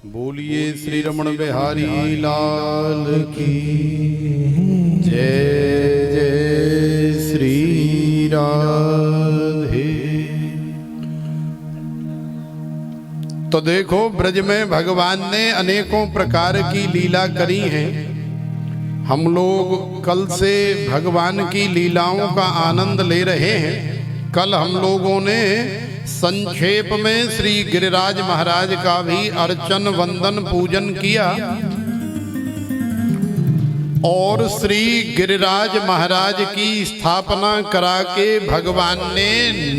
बोलिए श्री रमण बिहारी लाल की जय। जय श्री राधे। तो देखो, ब्रज में भगवान ने अनेकों प्रकार की लीला करी है। हम लोग कल से भगवान की लीलाओं का आनंद ले रहे हैं। कल हम लोगों ने संक्षेप में श्री गिरिराज महाराज का भी अर्चन वंदन पूजन किया और श्री गिरिराज महाराज की स्थापना करा के भगवान ने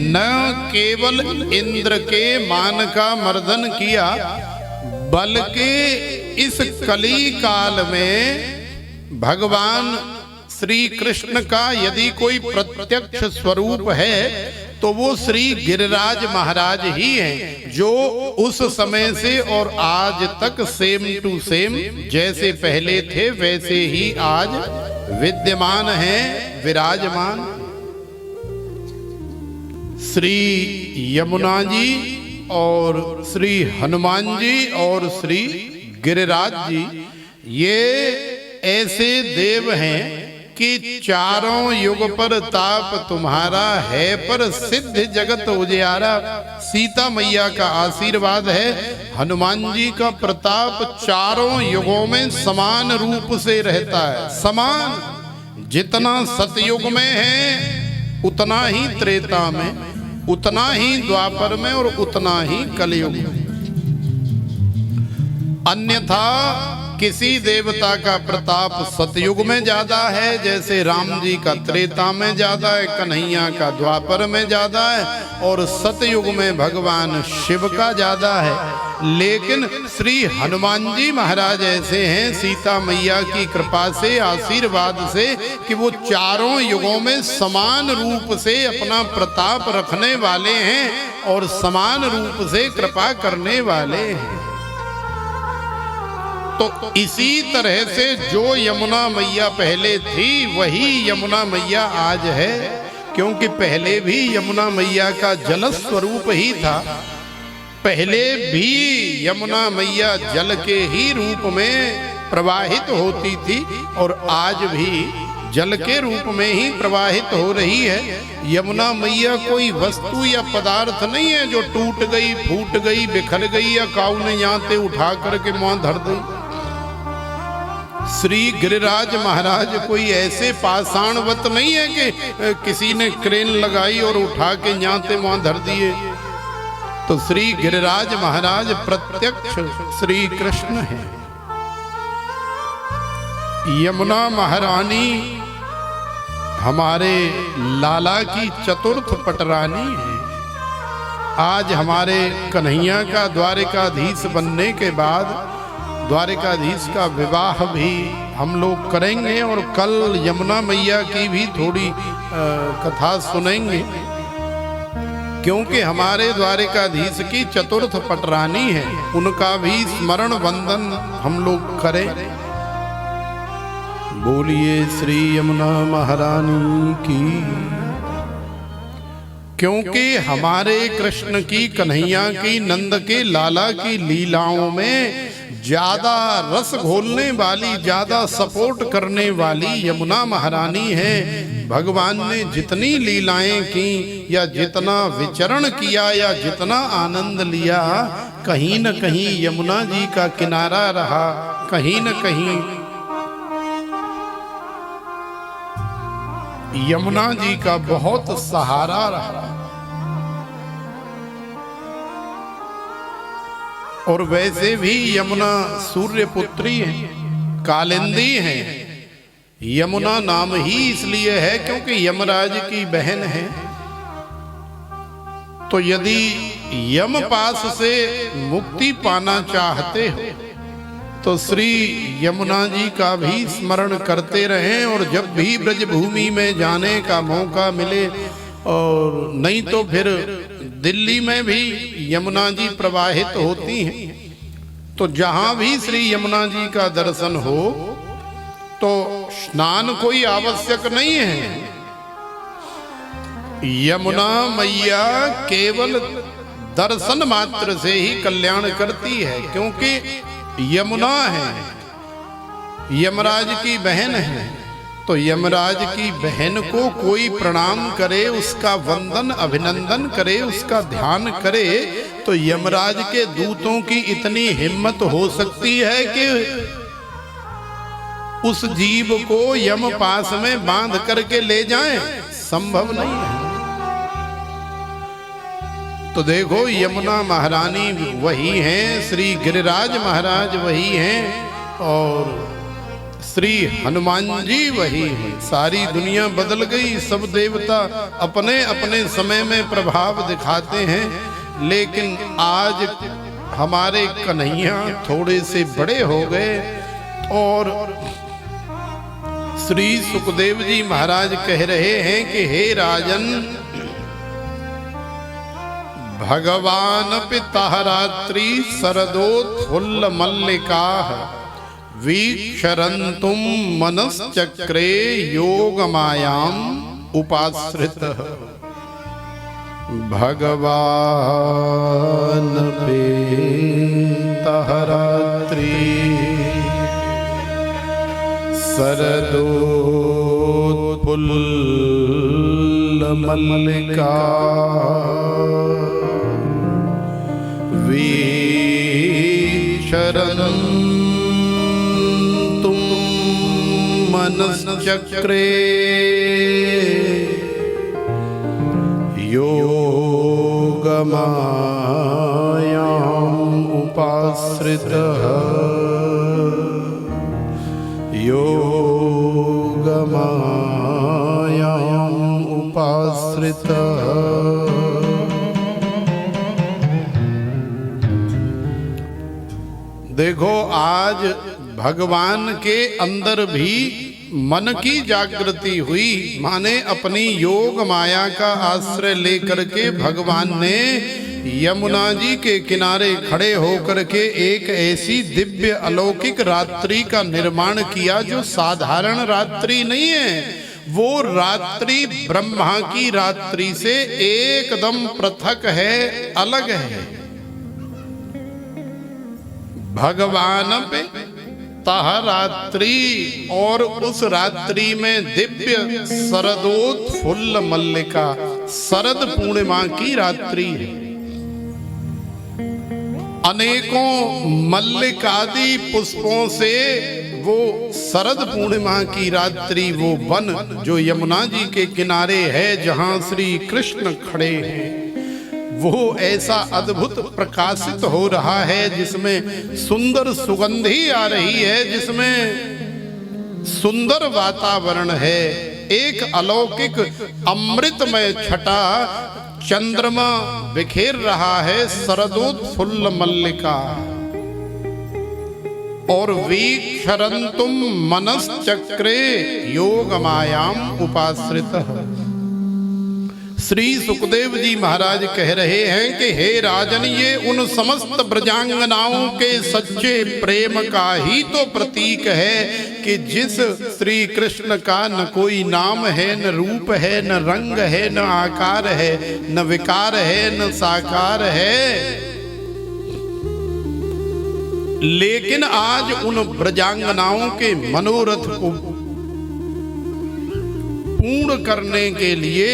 न केवल इंद्र के मान का मर्दन किया, बल्कि इस कली काल में भगवान श्री कृष्ण का यदि कोई प्रत्यक्ष स्वरूप है तो वो श्री गिरिराज महाराज ही हैं, जो उस समय से और आज तक सेम टू सेम जैसे पहले थे वैसे ही आज विद्यमान हैं, विराजमान। श्री यमुना जी और श्री हनुमान जी और श्री गिरिराज जी ये ऐसे देव हैं कि चारों युग पर ताप तुम्हारा है, पर सिद्ध जगत उजियारा। सीता मैया का आशीर्वाद है, हनुमान जी का प्रताप चारों युगों में समान रूप से रहता है। समान, जितना सतयुग में है उतना ही त्रेता में, उतना ही द्वापर में और उतना ही कलयुग में। अन्यथा किसी देवता का प्रताप सतयुग में ज्यादा है, जैसे राम जी का त्रेता में ज्यादा है, कन्हैया का द्वापर में ज्यादा है और सतयुग में भगवान शिव का ज्यादा है। लेकिन श्री हनुमान जी महाराज ऐसे हैं, सीता मैया की कृपा से, आशीर्वाद से, कि वो चारों युगों में समान रूप से अपना प्रताप रखने वाले हैं और समान रूप से कृपा करने वाले हैं। तो इसी तरह से जो यमुना मैया पहले थी वही यमुना मैया आज है, क्योंकि पहले भी यमुना मैया का जल स्वरूप ही था। पहले भी यमुना मैया जल के ही रूप में प्रवाहित होती थी और आज भी जल के रूप में ही प्रवाहित हो रही है। यमुना मैया कोई वस्तु या पदार्थ नहीं है जो टूट गई, फूट गई, बिखर गई या काऊ ने यहाँ से उठा करके वहां धर दी। श्री गिरिराज महाराज कोई ऐसे पाषाणवत नहीं है कि किसी ने क्रेन लगाई और उठा के यहाँ से वहां धर दिए। तो श्री गिरिराज महाराज प्रत्यक्ष श्री कृष्ण है। यमुना महारानी हमारे लाला की चतुर्थ पटरानी है। आज हमारे कन्हैया का द्वारिकाधीश बनने के बाद द्वारिकाधीश का विवाह भी हम लोग करेंगे और कल यमुना मैया की भी थोड़ी कथा सुनेंगे, क्योंकि हमारे द्वारिकाधीश की चतुर्थ पटरानी है, उनका भी स्मरण वंदन हम लोग करें। बोलिए श्री यमुना महारानी की। क्योंकि हमारे कृष्ण की, कन्हैया की, नंद के लाला की लीलाओं में ज्यादा रस घोलने वाली, ज्यादा सपोर्ट करने वाली यमुना महारानी है। भगवान ने जितनी लीलाएं की या जितना विचरण किया या जितना आनंद लिया, कहीं न कहीं यमुना जी का किनारा रहा, कहीं न कहीं यमुना जी का बहुत सहारा रहा। और वैसे भी यमुना सूर्य पुत्री है, कालिंदी है। यमुना नाम ही इसलिए है क्योंकि यमराज की बहन है। तो यदि यम पास से मुक्ति पाना चाहते हो तो श्री यमुना जी का भी स्मरण करते रहें, और जब भी ब्रजभूमि में जाने का मौका मिले, और नहीं तो फिर दिल्ली में भी यमुना जी प्रवाहित होती हैं, तो जहां भी श्री यमुना जी का दर्शन हो तो स्नान कोई आवश्यक नहीं है। यमुना मैया केवल दर्शन मात्र से ही कल्याण करती है, क्योंकि यमुना है, यमराज की बहन है। तो यमराज की बहन को कोई प्रणाम करे, उसका वंदन अभिनंदन करे, उसका ध्यान करे, तो यमराज के दूतों की इतनी हिम्मत हो सकती है कि उस जीव को यम पास में बांध करके ले जाएं? संभव नहीं है। तो देखो, यमुना महारानी वही हैं, श्री गिरिराज महाराज वही हैं, और श्री हनुमान जी वही हैं। सारी दुनिया बदल गई, सब देवता अपने अपने समय में प्रभाव दिखाते हैं, लेकिन आज हमारे कन्हैया थोड़े से बड़े हो गए। और श्री सुखदेव जी महाराज कह रहे हैं कि हे राजन, भगवान पिता रात्रि शरदोत्फुल्ल मल्लिका वीक्षरन्तुम मनश्चक्रे योगमायाम उपाश्रितः। भगवान पिता रात्रि शरदोत्फुल्ल मल्लिका वीक्षरन्तुम मनश्चक्रे योगमायाम् उपाश्रितः। योगमायाम् उपाश्रितः। देखो, आज भगवान के अंदर भी मन की जागृति हुई, माने अपनी योग माया का आश्रय लेकर के भगवान ने यमुना जी के किनारे खड़े होकर के एक ऐसी दिव्य अलौकिक रात्रि का निर्माण किया जो साधारण रात्रि नहीं है। वो रात्रि ब्रह्मा की रात्रि से एकदम पृथक है, अलग है। भगवान पे तह रात्रि, और उस रात्रि में दिव्य शरदोत्फुल्ल मल्लिका, शरद पूर्णिमा की रात्रि है। अनेकों मल्लिकादि पुष्पों से वो शरद पूर्णिमा की रात्रि, वो वन जो यमुना जी के किनारे है, जहां श्री कृष्ण खड़े हैं, वो ऐसा अद्भुत प्रकाशित हो रहा है, जिसमें सुंदर सुगंधी आ रही है, जिसमें सुंदर वातावरण है। एक अलौकिक अमृतमय छटा चंद्रमा बिखेर रहा है, शरदोत्फुल्ल मल्लिका। और वीक्षरन्तुम मनश्चक्रे योगमायाम उपाश्रितः। श्री सुखदेव जी महाराज कह रहे हैं कि हे राजन, ये उन समस्त ब्रजांगनाओं के सच्चे प्रेम का ही तो प्रतीक है कि जिस श्री कृष्ण का न कोई नाम है, न रूप है, न रंग है, न आकार है, न विकार है, न साकार है, लेकिन आज उन ब्रजांगनाओं के मनोरथ को पूर्ण करने के लिए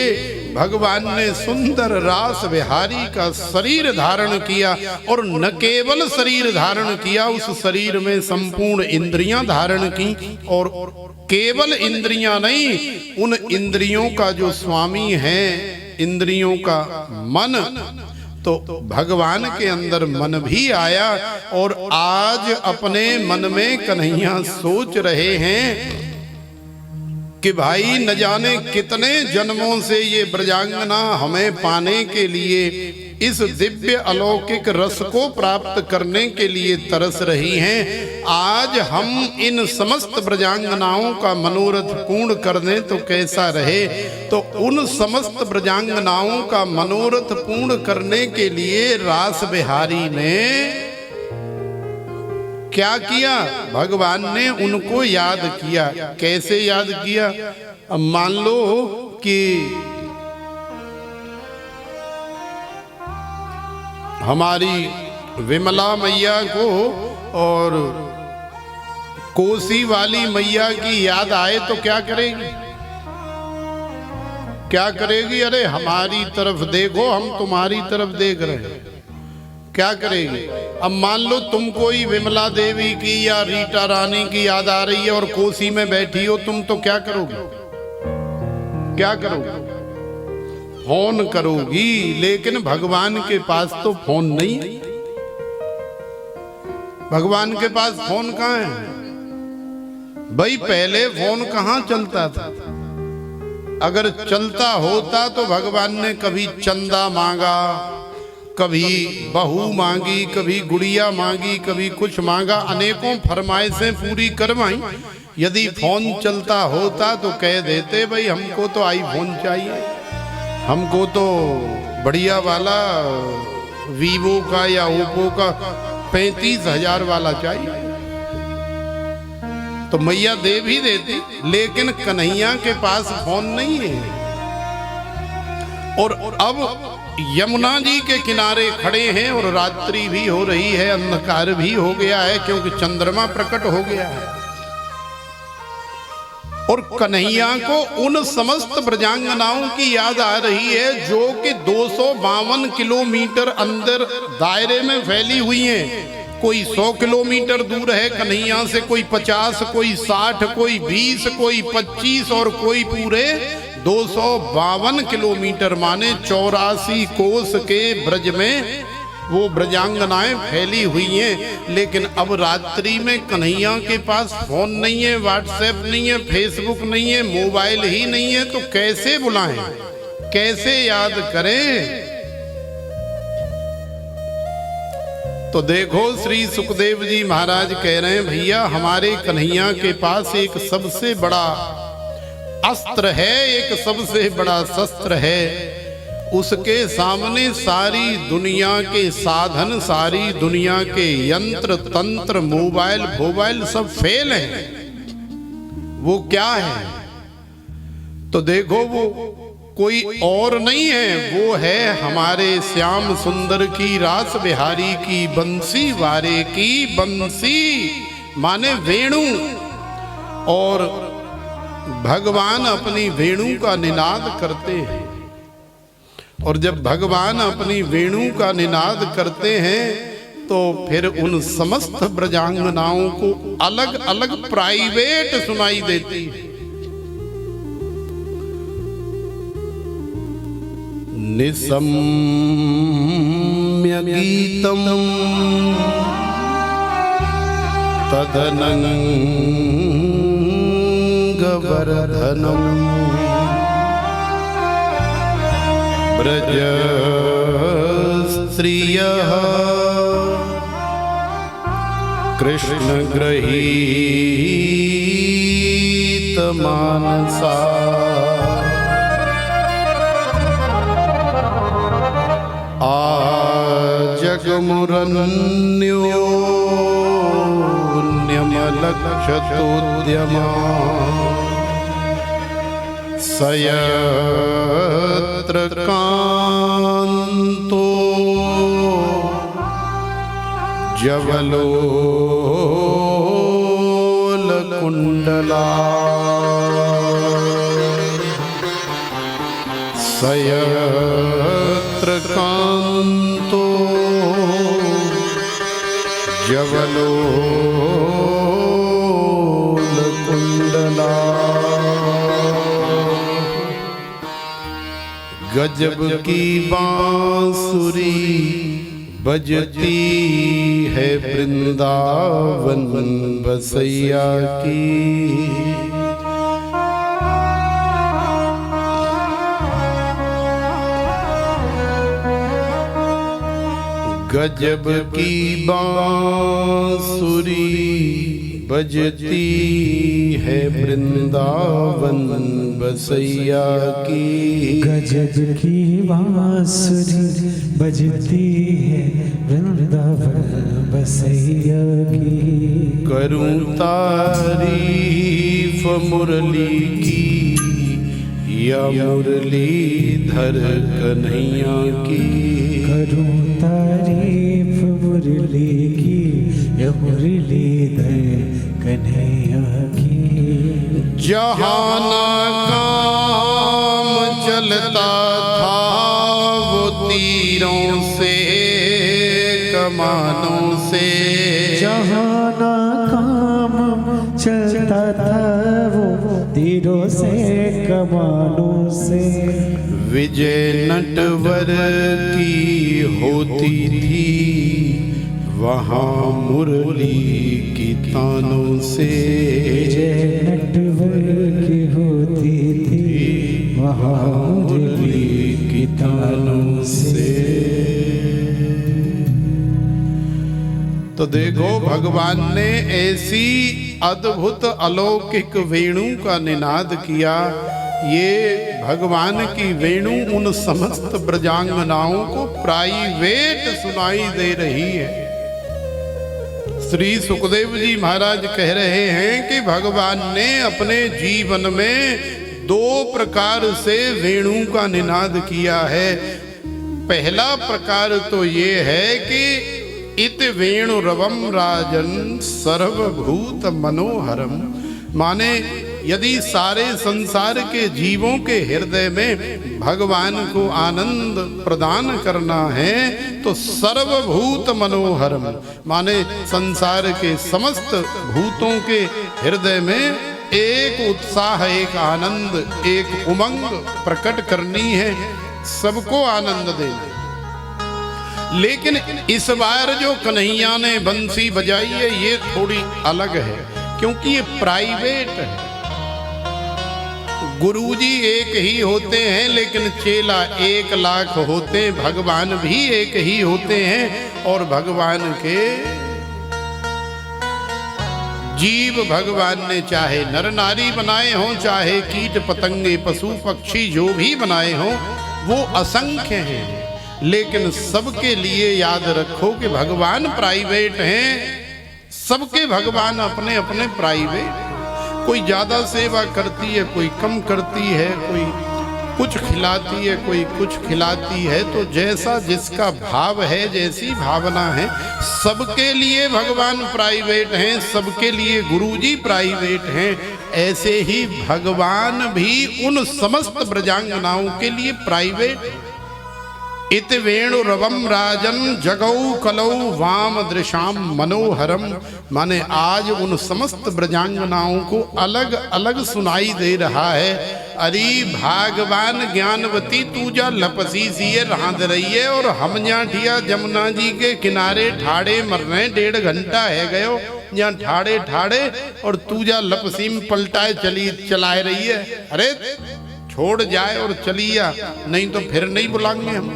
भगवान ने सुंदर रास विहारी का शरीर धारण किया। और न केवल शरीर धारण किया, उस शरीर में संपूर्ण इंद्रियां धारण की। और केवल इंद्रियां नहीं, उन इंद्रियों का जो स्वामी है, इंद्रियों का मन, तो भगवान के अंदर मन भी आया। और आज अपने मन में कन्हैया सोच रहे हैं कि भाई, न जाने कितने जन्मों से ये ब्रजांगना हमें पाने के लिए, इस दिव्य अलौकिक रस को प्राप्त करने के लिए तरस रही हैं। आज हम इन समस्त ब्रजांगनाओं का मनोरथ पूर्ण कर दें तो कैसा रहे। तो उन समस्त ब्रजांगनाओं का मनोरथ पूर्ण करने के लिए रास बिहारी ने क्या किया? भगवान ने उनको याद किया। कैसे याद किया? अब मान लो कि हमारी विमला मैया को और कोसी वाली मैया की याद आए तो क्या करेगी? क्या करेगी? अरे हमारी तरफ देखो, हम तुम्हारी तरफ देख रहे हैं, क्या करेगी? अब मान लो तुमको ही विमला देवी की या रीटा रानी की याद आ रही है और कोसी में बैठी हो तुम, तो क्या करोगे? क्या करोगे? फोन करोगी। लेकिन भगवान के पास तो फोन नहीं है। भगवान के पास फोन कहाँ है भाई? पहले फोन कहाँ चलता था? अगर चलता होता तो भगवान ने कभी चंदा मांगा, कभी बहू मांगी, कभी गुड़िया मांगी, कभी कुछ मांगा, अनेकों फरमाइशें पूरी करवाई। यदि फोन चलता होता तो कह देते भाई हमको तो आईफोन चाहिए, हमको तो बढ़िया वाला वीवो का या ओप्पो का 35,000 वाला चाहिए, तो मैया दे भी देती। लेकिन कन्हैया के पास फोन नहीं है। और अब यमुना जी के किनारे खड़े हैं और रात्रि भी हो रही है, अंधकार भी हो गया है क्योंकि चंद्रमा प्रकट हो गया है। और कन्हैया को उन समस्त ब्रजांगनाओं की याद आ रही है जो कि 252 किलोमीटर अंदर दायरे में फैली हुई हैं। कोई 100 किलोमीटर दूर है कन्हैया से, कोई 50, कोई 60, कोई 20, कोई 25 और कोई पूरे 252 किलोमीटर माने 84 कोस के ब्रज में वो ब्रजांगनाएं फैली हुई हैं। लेकिन अब रात्रि में कन्हैया के पास फोन नहीं है, व्हाट्सएप नहीं है, फेसबुक नहीं है, मोबाइल ही नहीं है, तो कैसे बुलाएं, कैसे याद करें? तो देखो श्री सुखदेव जी महाराज कह रहे हैं भैया हमारे कन्हैया के पास एक सबसे बड़ा अस्त्र है, एक सबसे बड़ा शस्त्र है। उसके सामने सारी दुनिया के साधन, सारी दुनिया के यंत्र तंत्र, मोबाइल सब फेल हैं। वो क्या है? तो देखो वो कोई और नहीं है, वो है हमारे श्याम सुंदर की, रास बिहारी की, बंसी वारे की बंसी माने वेणु। और भगवान अपनी वेणु का निनाद करते हैं। और जब भगवान अपनी वेणु का निनाद करते हैं तो फिर उन समस्त ब्रजांगनाओं को अलग अलग प्राइवेट सुनाई देती है। निसम्य गीतम तदनंग वर्धनम ब्रज स्त्रियः कृष्ण गृहीत मानसा आजगमुरन्योन्यमलक्षतोद्यमा सयत्र कान्तो जवलोलकुण्डला सयत्र कान्तो जवलोलकुण्डला गजब की बांसुरी बजती है वृंदावन बसैया की। गजब की बांसुरी बजती है वृंदावन बसैया की। गजब की बांसुरी बजती है वृंदावन बसैया की। करूं तारीफ मुरली की या मुरलीधर कन्हैया की। करूं तारीफ मुरली की, या मुरलीधर कन्हैया की। जहाना काम चलता था वो तीरों से कमानों से। जहाना काम चलता था वो तीरों से कमानों से। विजय नटवर की होती थी वहाँ मुरली की तानों से। विजय नटवर की होती थी वहाँ मुरली की तानों से। तो देखो भगवान ने ऐसी अद्भुत अलौकिक वेणु का निनाद किया। ये भगवान की वेणु उन समस्त ब्रजांगनाओं को प्राइवेट सुनाई दे रही है। श्री सुखदेव जी महाराज कह रहे हैं कि भगवान ने अपने जीवन में 2 प्रकार से वेणु का निनाद किया है। पहला प्रकार तो ये है कि इत वेणुरवम राजन सर्वभूत मनोहरम, माने यदि सारे संसार के जीवों के हृदय में भगवान को आनंद प्रदान करना है तो सर्वभूत मनोहरम, माने संसार के समस्त भूतों के हृदय में एक उत्साह, एक आनंद, एक उमंग प्रकट करनी है, सबको आनंद देना। लेकिन इस बार जो कन्हैया ने बंसी बजाई है ये थोड़ी अलग है, क्योंकि ये प्राइवेट है। गुरुजी एक ही होते हैं लेकिन चेला 1 लाख होते हैं, भगवान भी एक ही होते हैं। और भगवान के जीव भगवान ने चाहे नर नारी बनाए हों, चाहे कीट पतंगे पशु पक्षी जो भी बनाए हों, वो असंख्य हैं। लेकिन सबके लिए याद रखो कि भगवान प्राइवेट हैं, सबके भगवान अपने अपने प्राइवेट। कोई ज्यादा सेवा करती है, कोई कम करती है, कोई कुछ खिलाती है, कोई कुछ खिलाती है। तो जैसा जिसका भाव है, जैसी भावना है, सबके लिए भगवान प्राइवेट हैं, सबके लिए गुरुजी प्राइवेट हैं। ऐसे ही भगवान भी उन समस्त ब्रजांगनाओं के लिए प्राइवेट। इत वेणुरवम राजन जगौ कलौ वाम दृशाम मनोहरम, माने आज उन समस्त ब्रजांगनाओं को अलग अलग सुनाई दे रहा है। अरे भागवान ज्ञानवती तू जा लपसी सिए रांध रही है और हम जाठिया जमुना जी के किनारे ठाड़े मर रहे, 1.5 घंटा है गयो यहाँ ठाड़े ठाड़े, और तू जा लपसी में पलटाए चलाए रही है। अरे छोड़ जाए और चलिया, नहीं तो फिर नहीं बुलाएंगे हम।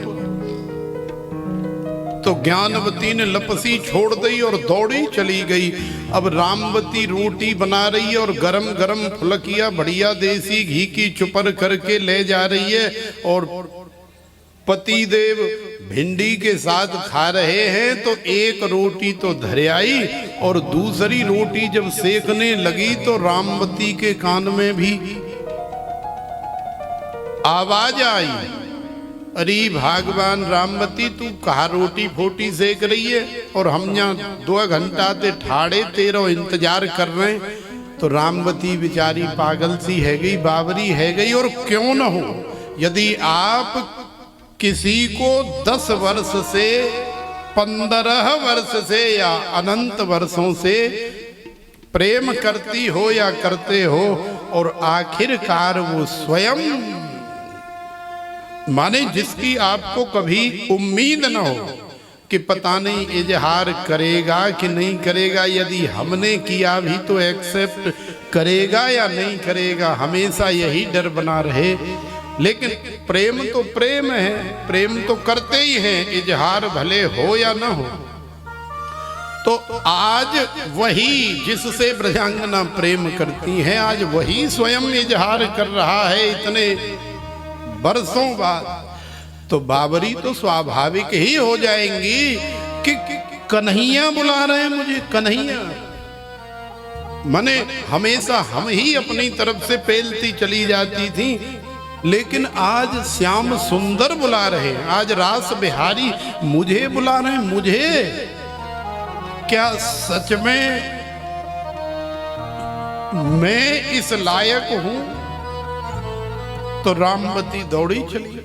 तो ज्ञानवती ने लपसी छोड़ दी और दौड़ी चली गई। अब रामवती रोटी बना रही है और गरम गरम फुलकिया बढ़िया देसी घी की चुपर करके ले जा रही है, और पतिदेव भिंडी के साथ खा रहे हैं। तो एक रोटी तो धर आई और दूसरी रोटी जब सेकने लगी तो रामवती के कान में भी आवाज आई, अरे भागवान रामवती तू कहा रोटी फोटी सेक रही है और हम यहाँ 2 घंटा ते ठाड़े तेरो इंतजार कर रहे हैं। तो रामवती बेचारी पागल सी है गई, बावरी है गई। और क्यों न हो, यदि आप किसी को 10 वर्ष से 15 वर्ष से या अनंत वर्षों से प्रेम करती हो या करते हो, और आखिरकार वो स्वयं माने जिसकी आपको कभी उम्मीद न हो कि पता नहीं इजहार करेगा कि नहीं करेगा, यदि हमने किया भी तो एक्सेप्ट करेगा या नहीं करेगा, हमेशा यही डर बना रहे। लेकिन प्रेम तो प्रेम है, प्रेम तो करते ही हैं, इजहार भले हो या न हो। तो आज वही जिससे ब्रजांगना प्रेम करती हैं, आज वही स्वयं इजहार कर रहा है इतने बरसों बाद। तो बाबरी तो स्वाभाविक ही हो जाएंगी कि कन्हैया बुला रहे हैं मुझे, कन्हैया। माने हमेशा हम ही अपनी तरफ से पेलती चली जाती थी लेकिन आज श्याम सुंदर बुला रहे हैं, आज रास बिहारी मुझे बुला रहे हैं। मुझे क्या सच में मैं इस लायक हूं? तो रामवती दौड़ी चली,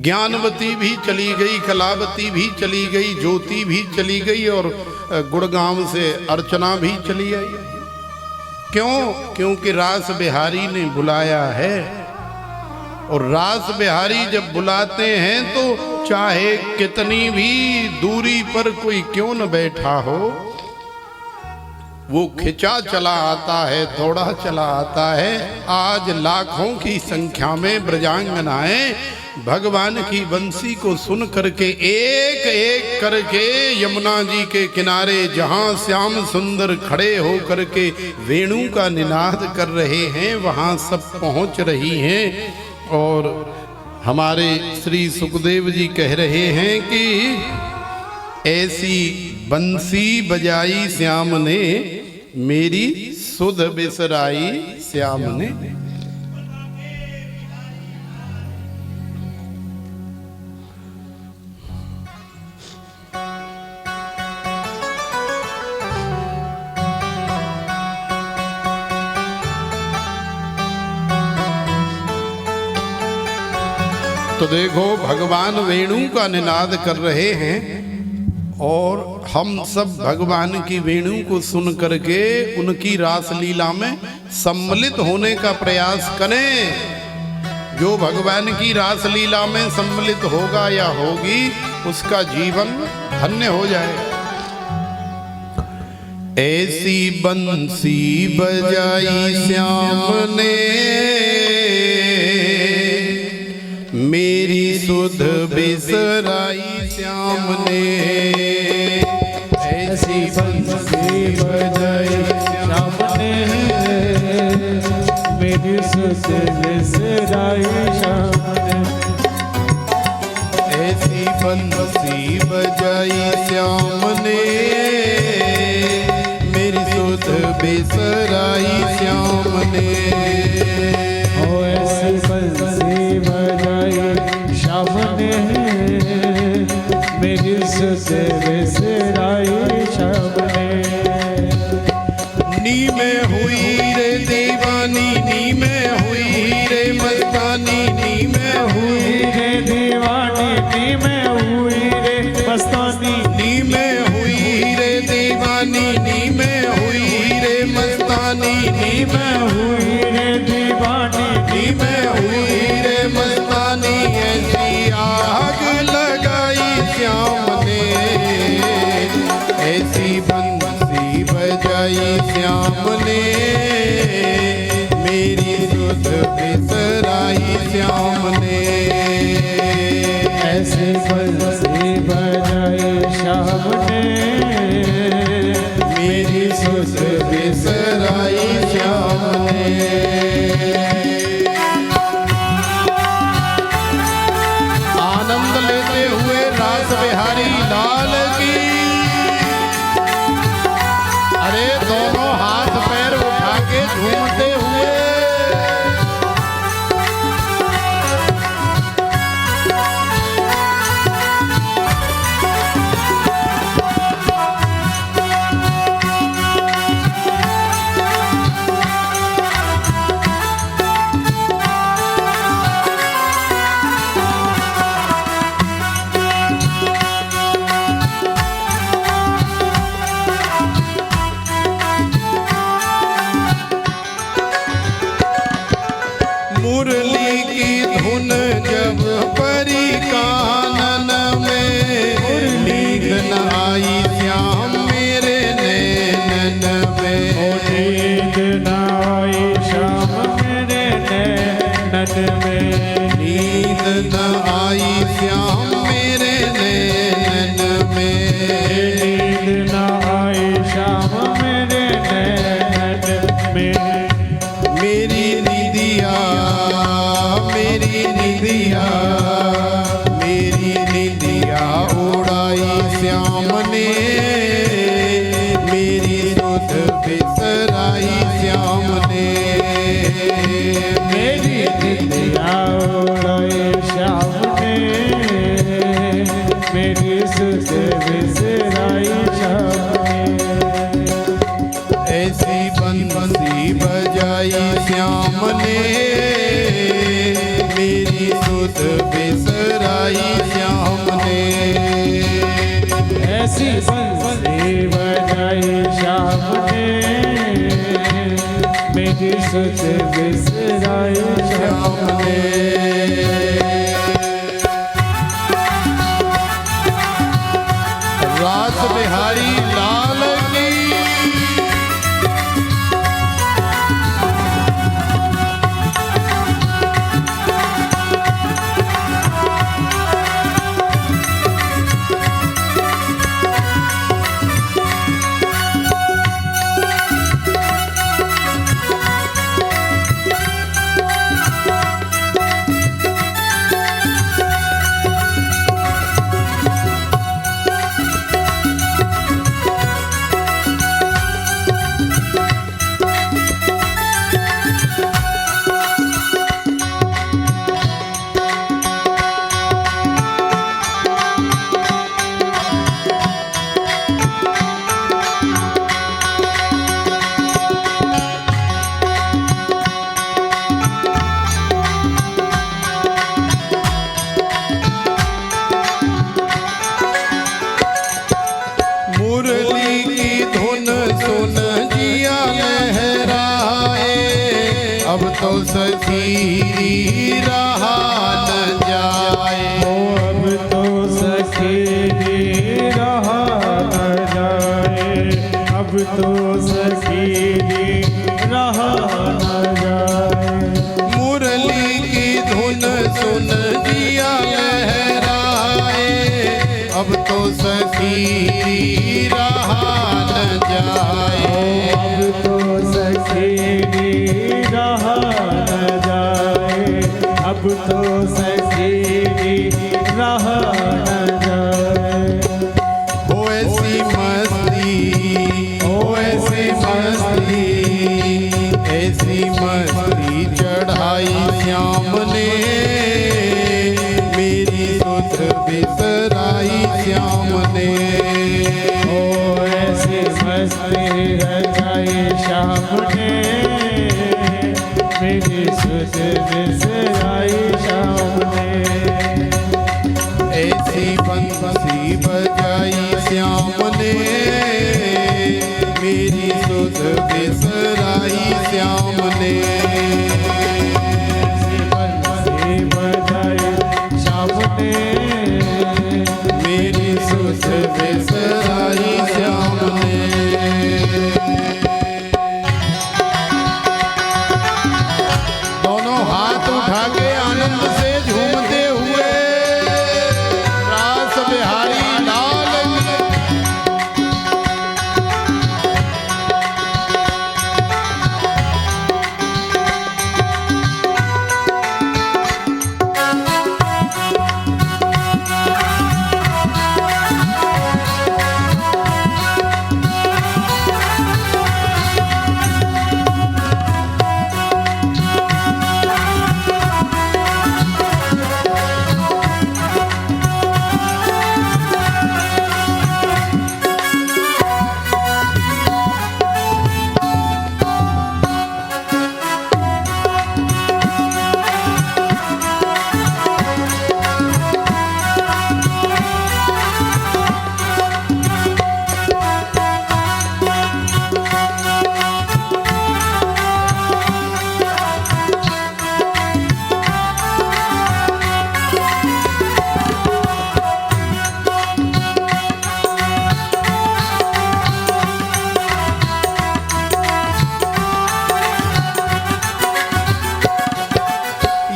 ज्ञानवती भी चली गई, कलावती भी चली गई, ज्योति भी चली गई और गुड़गांव से अर्चना भी चली आई। क्यों? क्योंकि रास बिहारी ने बुलाया है। और रास बिहारी जब बुलाते हैं तो चाहे कितनी भी दूरी पर कोई क्यों न बैठा हो, वो खिंचा चला आता है, दौड़ा चला आता है। आज लाखों की संख्या में ब्रजांगनाएं भगवान की बंसी को सुन करके एक एक करके यमुना जी के किनारे जहां श्याम सुंदर खड़े हो करके वेणु का निनाद कर रहे हैं, वहां सब पहुंच रही हैं। और हमारे श्री सुखदेव जी कह रहे हैं कि ऐसी बंसी बजाई श्याम ने, मेरी सुध बिसराई श्याम ने। तो देखो भगवान वेणु का निनाद कर रहे हैं और हम सब भगवान की वेणु को सुन करके उनकी रासलीला में सम्मिलित होने का प्रयास करें। जो भगवान की रासलीला में सम्मिलित होगा या होगी, उसका जीवन धन्य हो जाए। ऐसी बंसी बजाई श्याम ने, मेरी सुध बिसराई श्याम ने। ऐसी बंसी बजाई श्याम ने, मेरी सुध बिसराई श्याम ने। ऐसी बंसी बजाई श्याम ने, मेरी सुध बिसराई श्याम ने। ऐसी बंसी बजाई श्याम ने, मेरी सुध बिसराई श्याम ने। नी में हुई रे दीवानी, नी में हुई रे मस्तानी, नी में हुई रे दीवानी, नी में हुई रे मस्तानी। नी में हुई रे दीवानी, नी में हुई रे मस्तानी, नी में हुई रे दीवानी, नी में हुई रे मस्तानी। ऐसी आग लगाई श्याम ने, ऐसी बंसी बजाई श्याम ने, मेरी सुध बिसराई श्याम ने। ऐसी बंसी बजाई श्याम ने, मेरी सुध बिसराई श्याम ने। आनंद लेते हुए रास बिहारी लाल की। अरे दोनों हाथ पैर उठा के झूमते हुए। मुरली की धुन जब परी कानन में, नींद न आई श्याम मेरे नैनन में। नींद न आई श्याम मेरे नैनन में। नींद न आई श्याम मेरे नैनन में। नींद न आई श्याम मेरे नैनन में। मेरी निदिया, मेरी निदिया, मेरी निदिया उड़ाई श्याम ने, मेरी सुध बिसराई श्याम ने। मेरी निदिया मेरी सुध बिसराई श्याम ने। रास बिहारी लाल की अब तो सखी रहा न जाए। अब तो सखी रहा न जाए। अब तो सखी रहा न जाए। मुरली की धुन सुन जिया लहराए। अब तो सखी रहा न जाए। अब तो सखी रहा न जाए। अब तो सखी रहा न जाए। हो ऐसी मस्ती, हो ऐसी मस्ती, ऐसी मस्ती चढ़ाई श्याम ने। मेरी सुध बिसराई श्याम ने। ओ ऐसी मस्ती रचाई श्याम ने। मेरी सुध बिसराई श्याम ने। ऐसी बंसी बजाई श्याम ने। मेरी सुध बिसराई श्याम ने। ऐसी बंसी बजाई श्याम ने। मेरी सुध बिसराई श्याम ने। दोनों हाथ उठा के आनंद से झूमते हुए रास बिहारी लाल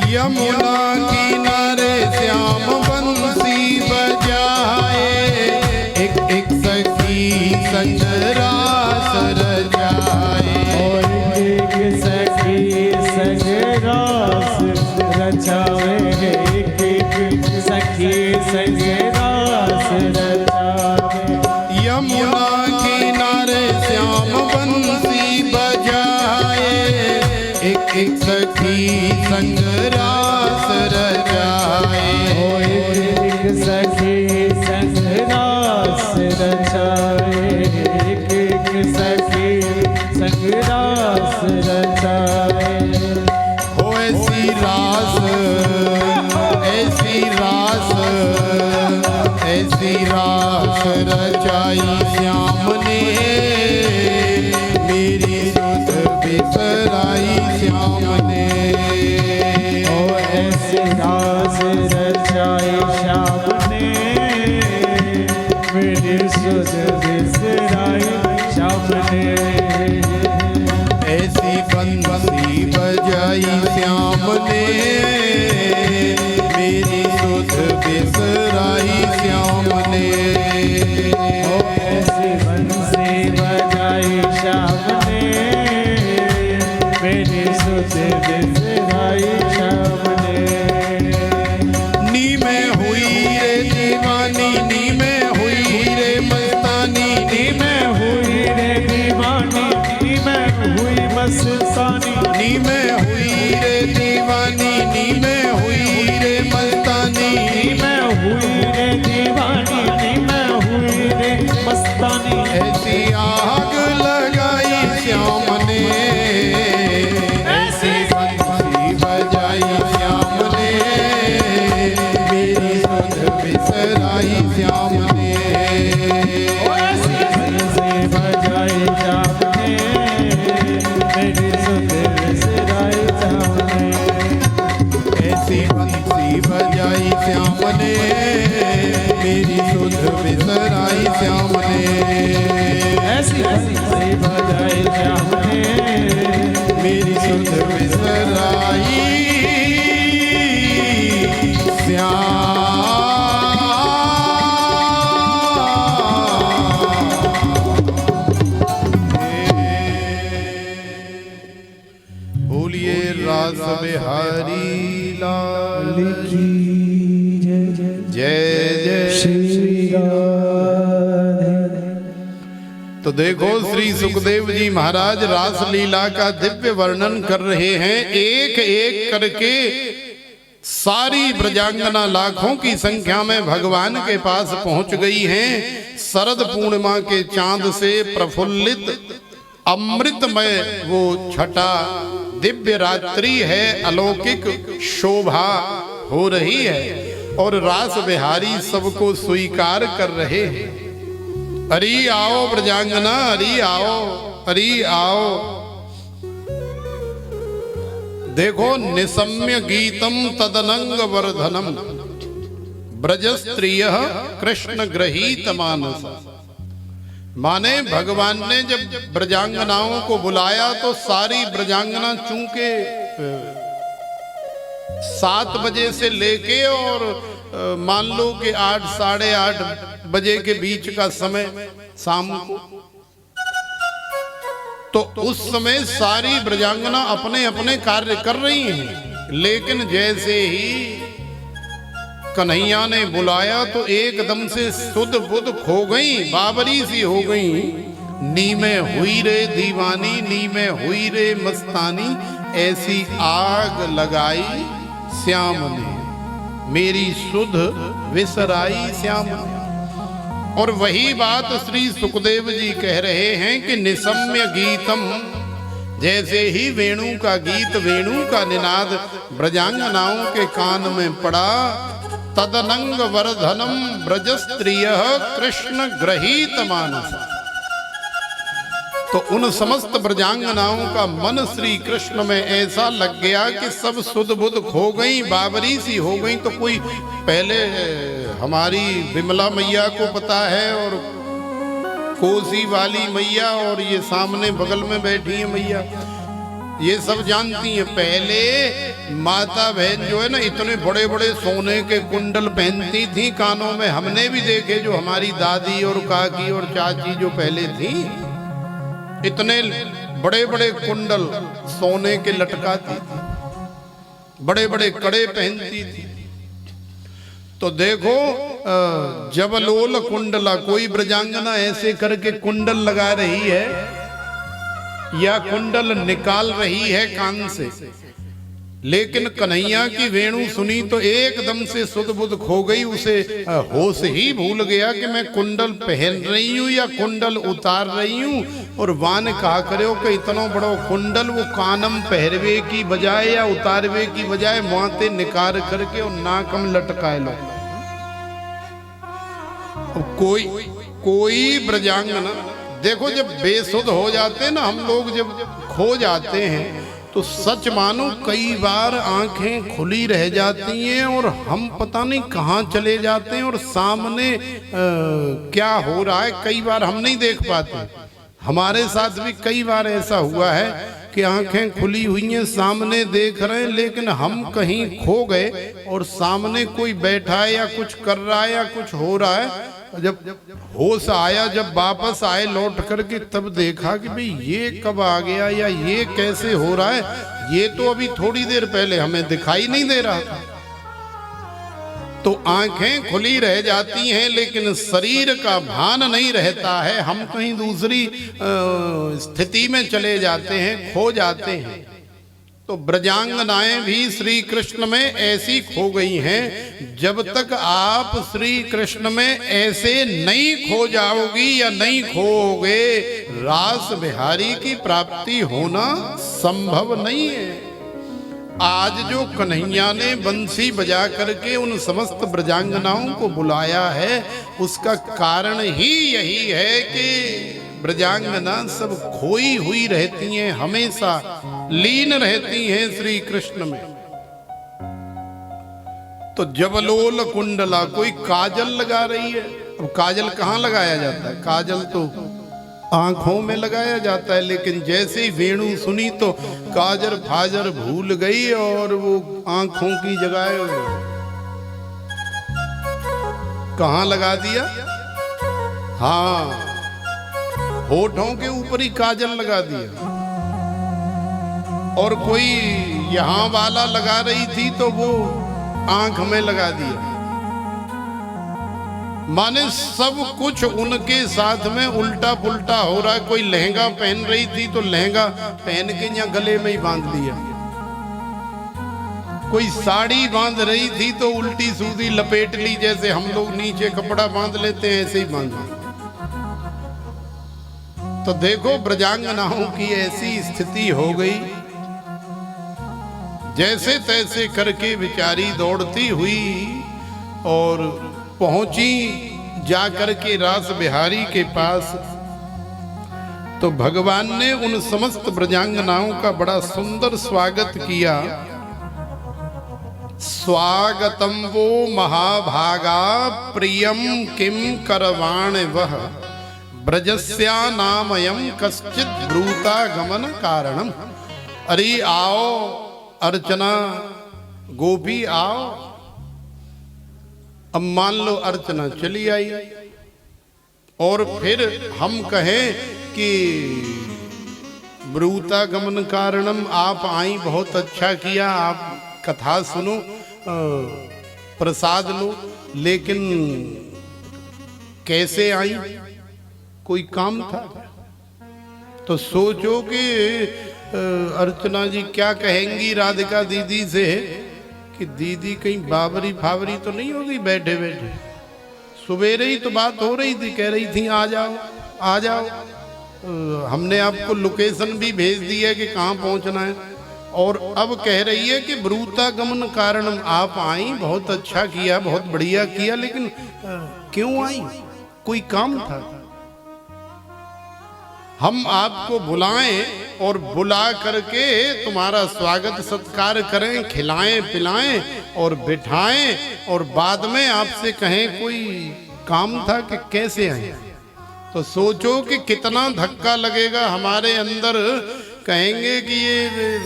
यमुना किनारे श्याम बंसी बजाए। एक एक सखी संग रास रचाए। और एक सखी संग रास रचावे। एक एक सखी संग रास रचावे। यमुना किनारे श्याम बंसी बजाए। एक एक सखी संग रास रचाए। ओ एक सखी संग रास रचाए। एक एक सखी संग रास रचाए। हो ऐसी रास, ऐसी रास, ऐसी रास रचाई श्याम ने। मेरी सुध बिसराई श्याम ने, ऐसी बंसी बजाई श्याम ने, मेरी सुध बिसराई श्याम ने। ऐसी बंसी बजाई श्याम ने, मेरी सुध बिसराई श्याम ने। नी में हुई रे दीवानी, नी में हुई रे मस्तानी, नी में हुई रे दीवानी, नी में हुई मस्तानी, नी में हुई रे दीवानी, नी में हुई रे मस्तानी, नी में हुई रे दीवानी, नी में हुई रे मस्तानी। ऐसी आग लगाई श्याम ने, ऐसी बंसी बजाई श्याम ने, मेरी सुध बिसराई श्याम ने। ऐसी बंसी बजाई श्याम ने, मेरी सुध बिसराई श्याम ने। ऐसी बंसी बजाई श्याम ने, मेरी सुध बिसराई श्याम ने। ऐसी बंसी बजाई श्याम ने, मेरी सुध बिसराई बोलिए रास बिहारी लाल की जय जय श्री राधे। तो देखो श्री सुखदेव जी महाराज रास लीला का दिव्य वर्णन कर रहे हैं। एक एक करके सारी ब्रजांगना लाखों की संख्या में भगवान के पास पहुंच गई हैं। शरद पूर्णिमा के चांद से प्रफुल्लित अमृतमय वो छटा दिव्य रात्रि है, अलौकिक शोभा हो रही है और रास बिहारी सबको स्वीकार कर रहे हैं। अरे आओ ब्रजांगना, अरे आओ, अरे आओ। देखो निसम्य गीतम तदनंग वर्धनम ब्रजस्त्रिय कृष्ण गृहीत मानस। माने भगवान ने जब ब्रजांगनाओं को बुलाया तो सारी ब्रजांगना चूंकि 7 बजे से लेके और मान लो कि 8 साढ़े 8 बजे के बीच का समय शाम को, तो उस समय सारी ब्रजांगना अपने अपने कार्य कर रही हैं। लेकिन जैसे ही कन्हैया ने बुलाया तो एकदम से सुध बुध खो गई, बाबरी सी हो गई। नी में हुई रे दीवानी, नी में हुई रे मस्तानी, ऐसी आग लगाई श्याम ने, मेरी सुध विसराई श्याम ने। और वही बात श्री सुखदेव जी कह रहे हैं कि निसम्य गीतम, जैसे ही वेणु का गीत, वेणु का निनाद ब्रजांगनाओं के कान में पड़ा, तदनंग वर्धनम ब्रजस्त्रिय कृष्ण गृहीत मानस। तो उन समस्त ब्रजांगनाओं का मन श्री कृष्ण में ऐसा लग गया कि सब सुध बुध खो गई, बाबरी सी हो गई। तो कोई पहले हमारी विमला मैया को पता है और कोसी वाली मैया और ये सामने बगल में बैठी है मैया, ये सब जानती हैं। पहले माता बहन जो है ना इतने बड़े बड़े सोने के कुंडल पहनती थी कानों में। हमने भी देखे जो हमारी दादी और काकी और चाची जो पहले थी, इतने बड़े बड़े कुंडल सोने के लटकाती थी, बड़े बड़े कड़े पहनती थी। तो देखो जबलोल कुंडला, कोई ब्रजांगना ऐसे करके कुंडल लगा रही है या कुंडल निकाल रही है कान से, लेकिन कन्हैया की वेणु सुनी तो एकदम से सुध बुध खो गई। उसे होश ही भूल गया कि मैं कुंडल पहन रही हूं या कुंडल उतार रही हूं। और वान कहा करो कि इतना बड़ो कुंडल वो कानम पहरवे की बजाय या उतारवे की बजाय माथे निकार करके और नाकम लटकाए लो। कोई ब्रजांगना देखो, जब बेसुध हो जाते हैं ना हम लोग, जब खो जाते हैं तो सच मानो कई बार आंखें खुली रह जाती हैं और हम पता नहीं कहाँ चले जाते हैं और सामने क्या हो रहा है कई बार हम नहीं देख पाते। हमारे साथ भी कई बार ऐसा हुआ है कि आंखें खुली हुई हैं, सामने देख रहे हैं, लेकिन हम कहीं खो गए और सामने कोई बैठा है या कुछ कर रहा है या कुछ हो रहा है। जब होश आया, जब वापस आए लौट करके, तब देखा कि भाई ये कब आ गया या ये कैसे हो रहा है, ये तो अभी थोड़ी देर पहले हमें दिखाई नहीं दे रहा था। तो आंखें खुली रह जाती हैं लेकिन शरीर का भान नहीं रहता है, हम कहीं दूसरी स्थिति में चले जाते हैं, खो जाते हैं। तो ब्रजांगनाएं भी श्री कृष्ण में ऐसी खो गई हैं। जब तक आप श्री कृष्ण में ऐसे नहीं खो जाओगी या नहीं खोओगे, रास बिहारी की प्राप्ति होना संभव नहीं है। आज जो कन्हैया ने बंसी बजा करके उन समस्त ब्रजांगनाओं को बुलाया है, उसका कारण ही यही है कि ब्रजांगना सब खोई हुई रहती हैं, हमेशा लीन रहती हैं श्री कृष्ण में। तो जबलोल कुंडला, कोई काजल लगा रही है। अब काजल कहाँ लगाया जाता है? काजल तो आंखों में लगाया जाता है, लेकिन जैसे ही वेणु सुनी तो काजर फाजर भूल गई और वो आंखों की जगह कहाँ लगा दिया? हाँ, होठों के ऊपर ही काजल लगा दिया। और कोई यहां वाला लगा रही थी तो वो आंख में लगा दिया। माने सब कुछ उनके साथ में उल्टा पुल्टा हो रहा है। कोई लहंगा पहन रही थी तो लहंगा पहन के यहाँ गले में ही बांध लिया। कोई साड़ी बांध रही थी तो उल्टी सूदी लपेट ली, जैसे हम लोग नीचे कपड़ा बांध लेते हैं ऐसे ही बांध लिया। तो देखो ब्रजांगनाओं की ऐसी स्थिति हो गई, जैसे तैसे करके बेचारी दौड़ती हुई और पहुंची जाकर के रास बिहारी के पास। तो भगवान ने उन समस्त ब्रजांगनाओं का बड़ा सुंदर स्वागत किया। स्वागतम वो महाभागा प्रियम किम करवाण वह ब्रजस्या नामयम कश्चित ब्रूता गमन कारणम। अरे आओ अर्चना, गोपी आओ। अब मान लो अर्चना चली आई और फिर हम कहें कि ब्रूता गमन कारणम, आप आई, बहुत अच्छा किया, आप कथा सुनो, प्रसाद लो, लेकिन कैसे आई? कोई काम था? तो सोचो कि अर्चना जी क्या कहेंगी राधिका दीदी से कि दीदी कहीं बाबरी फावरी तो नहीं होगी बैठे बैठे। सवेरे ही तो बात हो रही थी, कह रही थी आ जाओ आ जाओ। हमने आपको लोकेशन भी भेज दी है कि कहाँ पहुँचना है, और अब कह रही है कि ब्रूता गमन कारण आप आई, बहुत अच्छा किया, बहुत बढ़िया किया, लेकिन क्यों आई? कोई काम था? हम आपको बुलाएं और बुला करके तुम्हारा स्वागत सत्कार करें, खिलाएं पिलाएं और बिठाएं, और बाद में आपसे कहें कोई काम था कि कैसे आए? तो सोचो कि कितना धक्का लगेगा हमारे अंदर। कहेंगे कि ये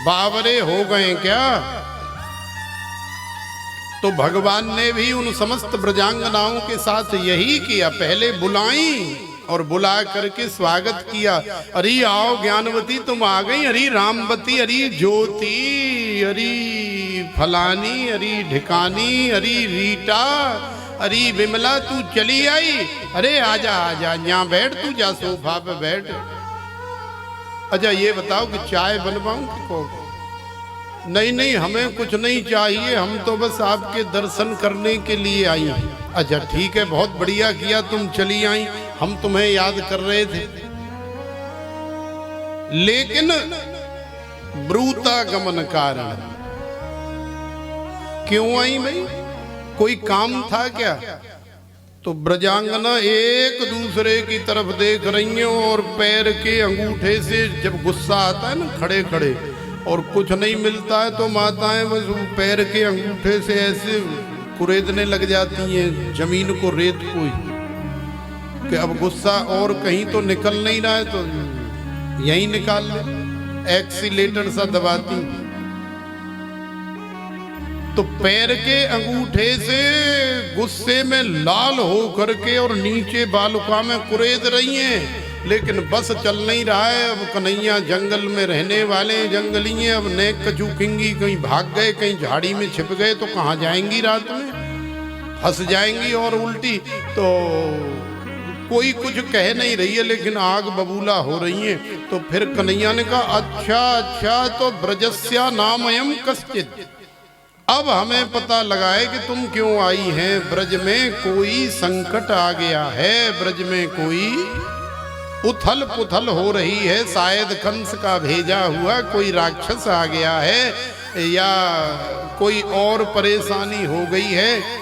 बावरे हो गए क्या? तो भगवान ने भी उन समस्त ब्रजांगनाओं के साथ यही किया। पहले बुलाई और बुला करके स्वागत किया। अरे आओ ज्ञानवती तुम आ गई, अरे रामवती, अरे ज्योति, अरे फलानी, अरे ढिकानी, अरे रीटा, अरे विमला तू चली आई। अरे आजा आजा, यहाँ बैठ, तू जा सोफा पे बैठ। अच्छा ये बताओ कि चाय बनवाऊं कि कॉफी? नहीं नहीं, हमें कुछ नहीं चाहिए, हम तो बस आपके दर्शन करने के लिए आई हैं। अच्छा ठीक है, बहुत बढ़िया किया तुम चली आई, हम तुम्हें याद कर रहे थे। लेकिन ब्रूता गमन कारण क्यों आई भाई? कोई काम था क्या? तो ब्रजांगना एक दूसरे की तरफ देख रही हैं और पैर के अंगूठे से जब गुस्सा आता है ना खड़े खड़े और कुछ नहीं मिलता है तो माताएं बस पैर के अंगूठे से ऐसे कुरेदने लग जाती हैं जमीन को, रेत को। कि अब गुस्सा और कहीं तो निकल नहीं रहा है तो यहीं निकाल ले, एक्सीलेटर सा दबाती। तो पैर के अंगूठे से गुस्से में लाल हो करके और नीचे बालुका में कुरेद रही हैं, लेकिन बस चल नहीं रहा है। अब कन्हैया जंगल में रहने वाले जंगली हैं, अब नेक कचूखेंगी, कहीं भाग गए, कहीं झाड़ी में छिप गए तो कहाँ जाएंगी, रात में फंस जाएंगी और उल्टी। तो कोई कुछ कह नहीं रही है, लेकिन आग बबूला हो रही है। तो फिर कन्हैया ने कहा अच्छा तो ब्रजस्या नामयम कश्चित, अब हमें पता लगा है कि तुम क्यों आई हैं। ब्रज में कोई संकट आ गया है, ब्रज में कोई उथल पुथल हो रही है, शायद कंस का भेजा हुआ कोई राक्षस आ गया है या कोई और परेशानी हो गई है।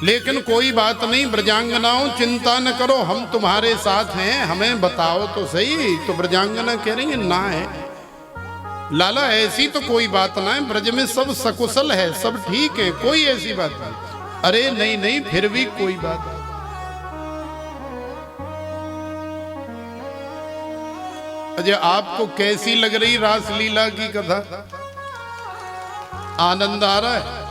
लेकिन कोई बात नहीं ब्रजांगनाओं, चिंता न करो, हम तुम्हारे साथ हैं, हमें बताओ तो सही। तो ब्रजांगना कह रही है ना है लाला, ऐसी तो कोई बात ना है, ब्रज में सब सकुशल है, सब ठीक है, कोई ऐसी बात नहीं। अरे नहीं फिर भी कोई बात। अजय आपको कैसी लग रही रासलीला की कथा? आनंद आ रहा है?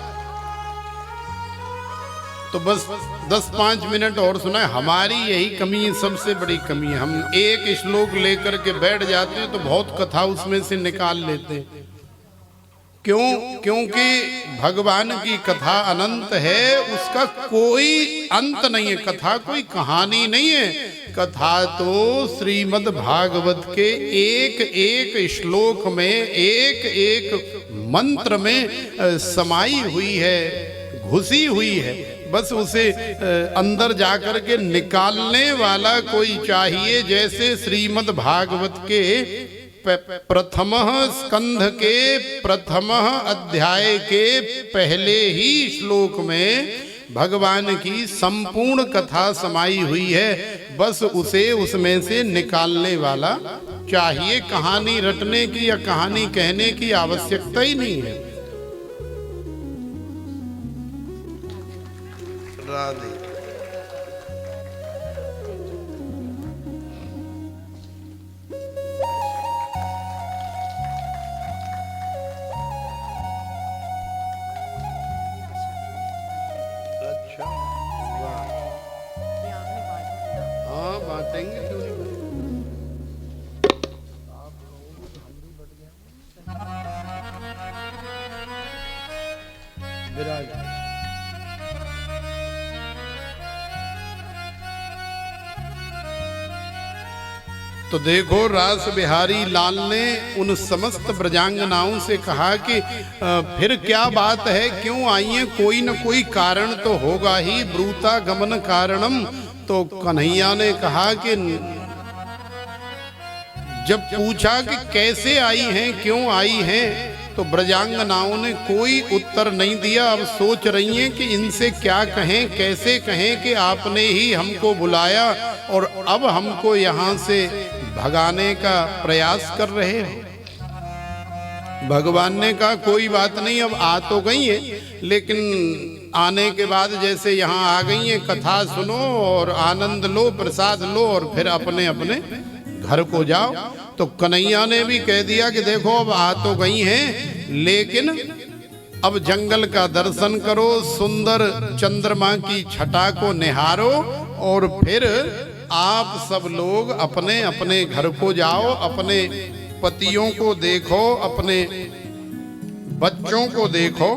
तो बस 10-5 मिनट और सुनाए। हमारी यही कमी है, सबसे बड़ी कमी है, हम एक श्लोक लेकर के बैठ जाते हैं तो बहुत कथा उसमें से निकाल लेते हैं। क्यों? क्योंकि भगवान की कथा अनंत है, उसका कोई अंत नहीं है। कथा कोई कहानी नहीं है, कथा तो श्रीमद् भागवत के एक एक श्लोक में, एक एक मंत्र में समाई हुई है, घुसी हुई है। बस उसे अंदर जाकर के निकालने वाला कोई चाहिए। जैसे श्रीमद् भागवत के प्रथम स्कंध के प्रथम अध्याय के पहले ही श्लोक में भगवान की संपूर्ण कथा समाई हुई है। बस उसे उसमें से निकालने वाला चाहिए। कहानी रटने की या कहानी कहने की आवश्यकता ही नहीं है। राधे। अच्छा वाह, हाँ बांटेंगे क्यों नहीं विराज। तो देखो रास बिहारी लाल ने उन समस्त ब्रजांगनाओं से कहा कि फिर क्या बात है, क्यों आई हैं? कोई न कोई कारण तो होगा ही, ब्रूता गमन कारणम। तो कन्हैया ने कहा कि जब पूछा कि कैसे आई हैं, क्यों आई हैं, तो ब्रजांगनाओं ने कोई उत्तर नहीं दिया। अब सोच रही हैं कि इनसे क्या कहें, कैसे कहें कि आपने ही हमको बुलाया और अब हमको यहाँ से भगाने का प्रयास कर रहे हो। भगवान ने कहा कोई बात नहीं, अब आ तो गई है, लेकिन आने के बाद जैसे यहाँ आ गई हैं, कथा सुनो और आनंद लो, प्रसाद लो और फिर अपने अपने घर को जाओ। तो कन्हैया ने भी कह दिया कि देखो अब आ तो गई हैं, लेकिन अब जंगल का दर्शन करो, सुंदर चंद्रमा की छटा को निहारो और फिर आप सब लोग अपने अपने घर को जाओ, अपने पतियों को देखो, अपने बच्चों को देखो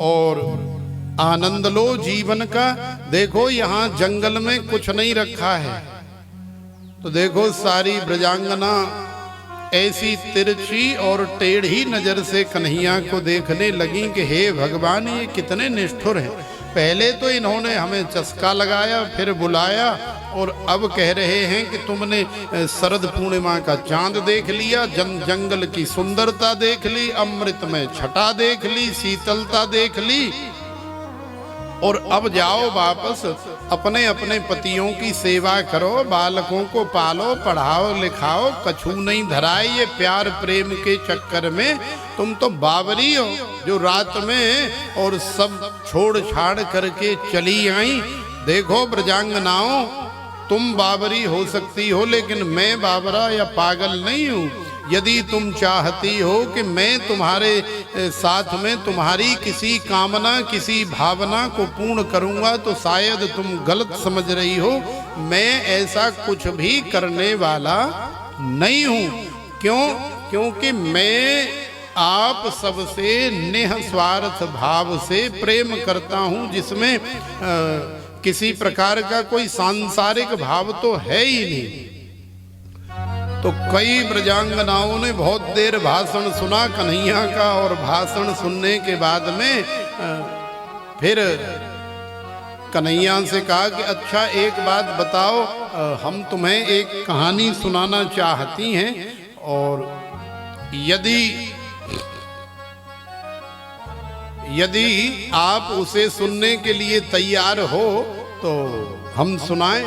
और आनंद लो जीवन का। देखो यहाँ जंगल में कुछ नहीं रखा है। तो देखो सारी ब्रजांगना ऐसी तिरछी और टेढ़ी नजर से कन्हैया को देखने लगी कि हे भगवान, ये कितने निष्ठुर हैं। पहले तो इन्होंने हमें चस्का लगाया, फिर बुलाया और अब कह रहे हैं कि तुमने शरद पूर्णिमा का चांद देख लिया, जंगल की सुंदरता देख ली, अमृत में छटा देख ली, शीतलता देख ली और अब जाओ वापस अपने अपने पतियों की सेवा करो, बालकों को पालो, पढ़ाओ लिखाओ, कछू नहीं धराए ये प्यार प्रेम के चक्कर में। तुम तो बावरी हो जो रात में और सब छोड़ छाड़ करके चली आई। देखो ब्रजांगनाओं, तुम बाबरी हो सकती हो, लेकिन मैं बाबरा या पागल नहीं हूँ। यदि तुम चाहती हो कि मैं तुम्हारे साथ में तुम्हारी किसी कामना, किसी भावना को पूर्ण करूँगा, तो शायद तुम गलत समझ रही हो। मैं ऐसा कुछ भी करने वाला नहीं हूँ। क्यों? क्योंकि मैं आप सबसे निस्वार्थ भाव से प्रेम करता हूँ, जिसमें किसी प्रकार का कोई सांसारिक भाव तो है ही नहीं। तो कई ब्रजांगनाओं ने बहुत देर भाषण सुना कन्हैया का, और भाषण सुनने के बाद में फिर कन्हैया से कहा कि अच्छा एक बात बताओ, हम तुम्हें एक कहानी सुनाना चाहती हैं, और यदि आप उसे सुनने के लिए तैयार हो तो हम सुनाएं।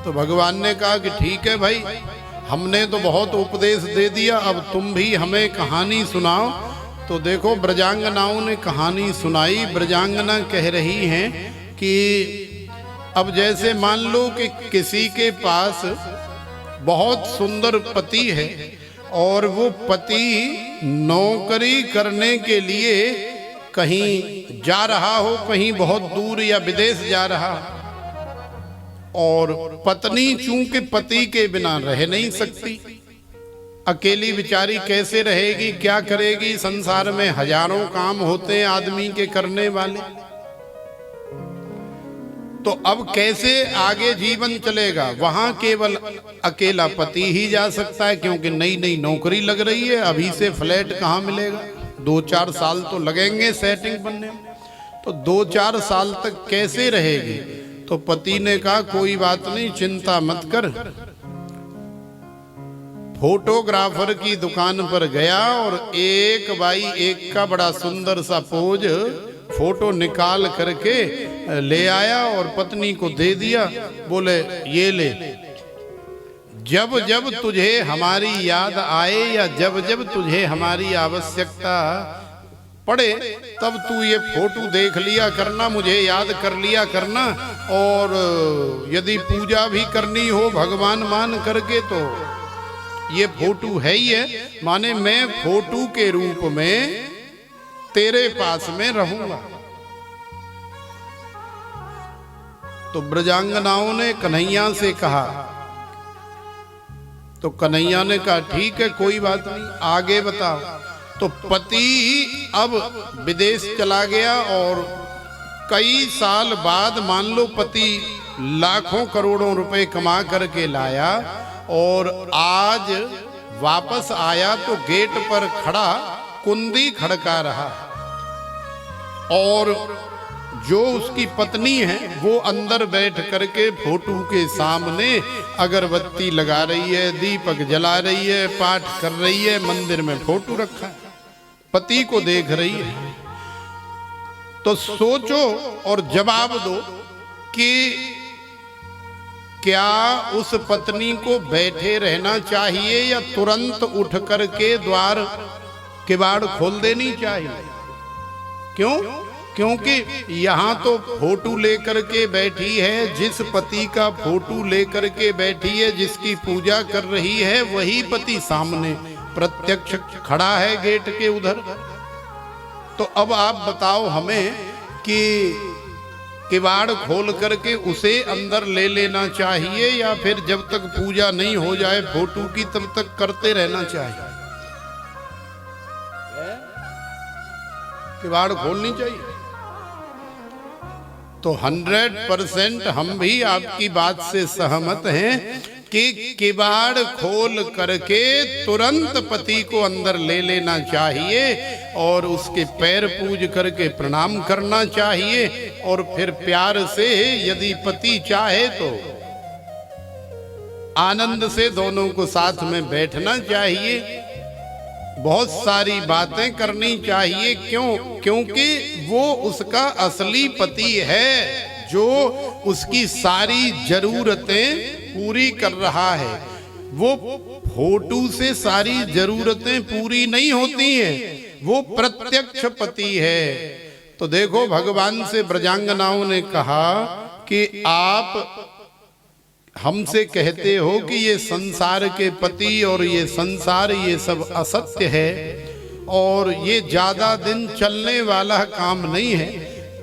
तो भगवान ने कहा कि ठीक है भाई, हमने तो बहुत उपदेश दे दिया, अब तुम भी हमें कहानी सुनाओ। तो देखो ब्रजांगनाओं ने कहानी सुनाई। ब्रजांगना कह रही हैं कि अब जैसे मान लो कि किसी के पास बहुत सुंदर पति है, और वो पति नौकरी करने के लिए कहीं जा रहा हो, कहीं बहुत दूर या विदेश जा रहा, और पत्नी चूंकि पति के बिना रह नहीं सकती, अकेली बेचारी कैसे रहेगी, क्या करेगी? संसार में हजारों काम होते हैं आदमी के करने वाले, तो अब कैसे आगे जीवन चलेगा? वहां केवल अकेला पति ही जा सकता है, क्योंकि नई नई नौकरी लग रही है, अभी से फ्लैट कहाँ मिलेगा? 2-4 साल तो लगेंगे सेटिंग बनने में, तो 2-4 साल तक कैसे रहेगी? तो पति ने कहा कोई बात नहीं, चिंता मत कर। फोटोग्राफर की दुकान पर गया और एक बाई एक का बड़ा सुंदर सा पोज फोटो निकाल करके ले आया और पत्नी को दे दिया। बोले ये ले, जब जब तुझे हमारी याद आए या जब जब तुझे हमारी आवश्यकता पड़े, तब तू ये फोटो देख लिया करना, मुझे याद कर लिया करना, और यदि पूजा भी करनी हो भगवान मान करके, तो ये फोटो है ही है, माने मैं फोटो के रूप में तेरे पास में रहूंगा। तो ब्रजांगनाओं ने कन्हैया से कहा, तो कन्हैया ने कहा ठीक है कोई बात नहीं, आगे बताओ। तो पति अब विदेश चला गया, और कई साल बाद मान लो पति लाखों करोड़ों रुपए कमा करके लाया, और आज वापस आया तो गेट पर खड़ा कुंडी खड़का रहा, और जो उसकी पत्नी है वो अंदर बैठ करके फोटो के सामने अगरबत्ती लगा रही है, दीपक जला रही है, पाठ कर रही है, मंदिर में फोटो रखा है, पति को देख रही है। तो सोचो और जवाब दो कि क्या उस पत्नी को बैठे रहना चाहिए या तुरंत उठ करके द्वार किवाड़ खोल देनी चाहिए? क्यों? क्योंकि यहाँ तो फोटो लेकर के बैठी है, जिस पति का फोटो लेकर के बैठी है, जिसकी पूजा कर रही है, वही पति सामने प्रत्यक्ष खड़ा है गेट के उधर। तो अब आप बताओ हमें कि किवाड़ खोल करके उसे अंदर ले लेना चाहिए या फिर जब तक पूजा नहीं हो जाए फोटो की तब तक करते रहना चाहिए? किवाड़ खोलनी चाहिए। तो 100% हम भी आपकी बात से सहमत हैं कि किवाड़ खोल करके तुरंत पति को अंदर ले लेना चाहिए और उसके पैर पूज करके प्रणाम करना चाहिए, और फिर प्यार से यदि पति चाहे तो आनंद से दोनों को साथ में बैठना चाहिए, बहुत सारी बातें करनी चाहिए। क्यों? क्योंकि वो उसका असली पति है जो उसकी सारी जरूरतें पूरी कर रहा है। वो फोटो से सारी जरूरतें पूरी नहीं होती हैं, वो प्रत्यक्ष पति है। तो देखो भगवान से ब्रजांगनाओं ने कहा कि आप हमसे कहते हो कि ये संसार के पति और ये संसार ये सब असत्य है और ये ज्यादा दिन चलने वाला काम नहीं है,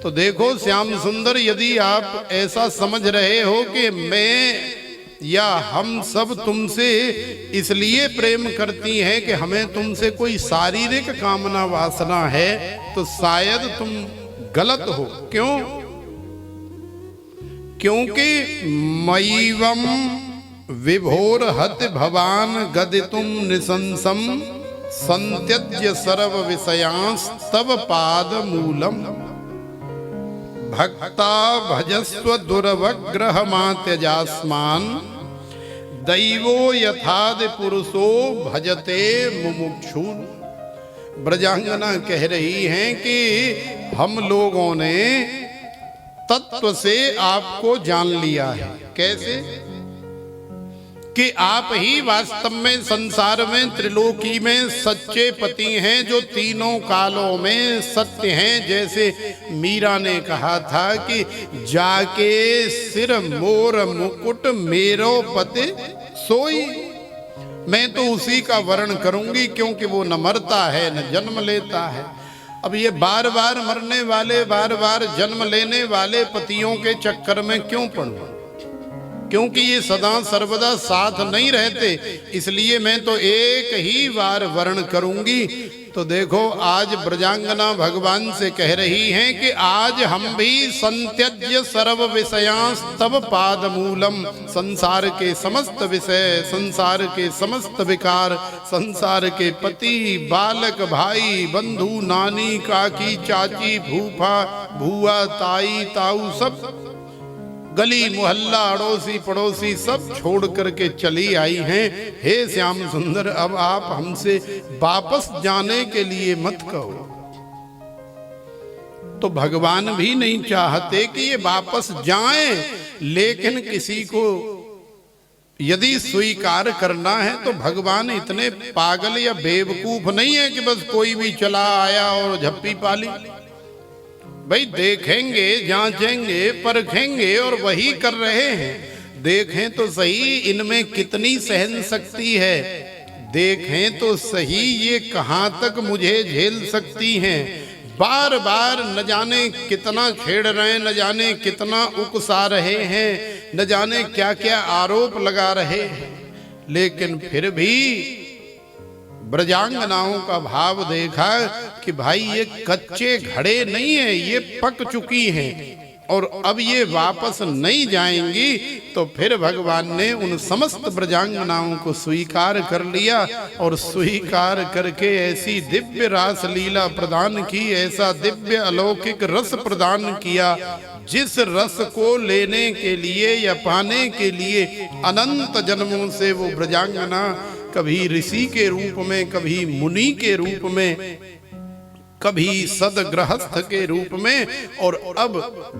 तो देखो श्याम सुंदर, यदि आप ऐसा समझ रहे हो कि मैं या हम सब तुमसे इसलिए प्रेम करती हैं कि हमें तुमसे कोई शारीरिक कामना वासना है, तो शायद तुम गलत हो। क्यों? क्योंकि मयिवम विभोर हत भवान गदितुम निशंसम संत्यज्य सर्व विषयांस तव पाद मूलम भक्ता भजस्व दुर्वग्रह मात्यजास्मान दैवो यथादि पुरुषो भजते मुमुक्षुन। ब्रजांगना कह रही हैं कि हम लोगों ने तत्व से आपको जान लिया है। कैसे? कि आप ही वास्तव में संसार में त्रिलोकी में सच्चे पति हैं, जो तीनों कालों में सत्य हैं। जैसे मीरा ने कहा था कि जाके सिर मोर मुकुट मेरो पति सोई, मैं तो उसी का वर्ण करूंगी, क्योंकि वो न मरता है न जन्म लेता है। अब ये बार बार मरने वाले, बार बार जन्म लेने वाले पतियों के चक्कर में क्यों पड़ूं? क्योंकि ये सदा सर्वदा साथ नहीं रहते, इसलिए मैं तो एक ही बार वर्ण करूंगी। तो देखो आज ब्रजांगना भगवान से कह रही हैं कि आज हम भी संत्यज्य सर्व विषयांस तव पाद मूलम, संसार के समस्त विषय, संसार के समस्त विकार, संसार के पति बालक भाई बंधु नानी काकी चाची फूफा भूआ ताई ताऊ, सब गली मोहल्ला अड़ोसी पड़ोसी सब छोड़ करके चली आई हैं। हे श्याम सुंदर, अब आप हमसे वापस जाने के लिए मत कहो। तो भगवान भी नहीं चाहते कि ये वापस जाएं, लेकिन किसी को यदि स्वीकार करना है तो भगवान इतने पागल या बेवकूफ नहीं है कि बस कोई भी चला आया और झप्पी पाली। भाई देखेंगे, जांचेंगे, परखेंगे और वही कर रहे हैं। देखें तो सही इनमें कितनी सहन शक्ति है, देखें तो सही ये कहां तक मुझे झेल सकती हैं। बार बार न जाने कितना छेड़ रहे हैं, न जाने कितना उकसा रहे हैं, न जाने क्या क्या आरोप लगा रहे हैं, लेकिन फिर भी ब्रजांगनाओं का भाव देखा कि भाई ये कच्चे घड़े नहीं है, ये पक चुकी हैं और अब ये वापस नहीं जाएंगी। तो फिर भगवान ने उन समस्त ब्रजांगनाओं को स्वीकार कर लिया और स्वीकार करके ऐसी दिव्य रास लीला प्रदान की, ऐसा दिव्य अलौकिक रस प्रदान किया, जिस रस को लेने के लिए या पाने के लिए अनंत जन्मों से वो ब्रजांगना कभी ऋषि के रूप में, कभी मुनि के रूप में, कभी सदगृहस्थ के रूप में और अब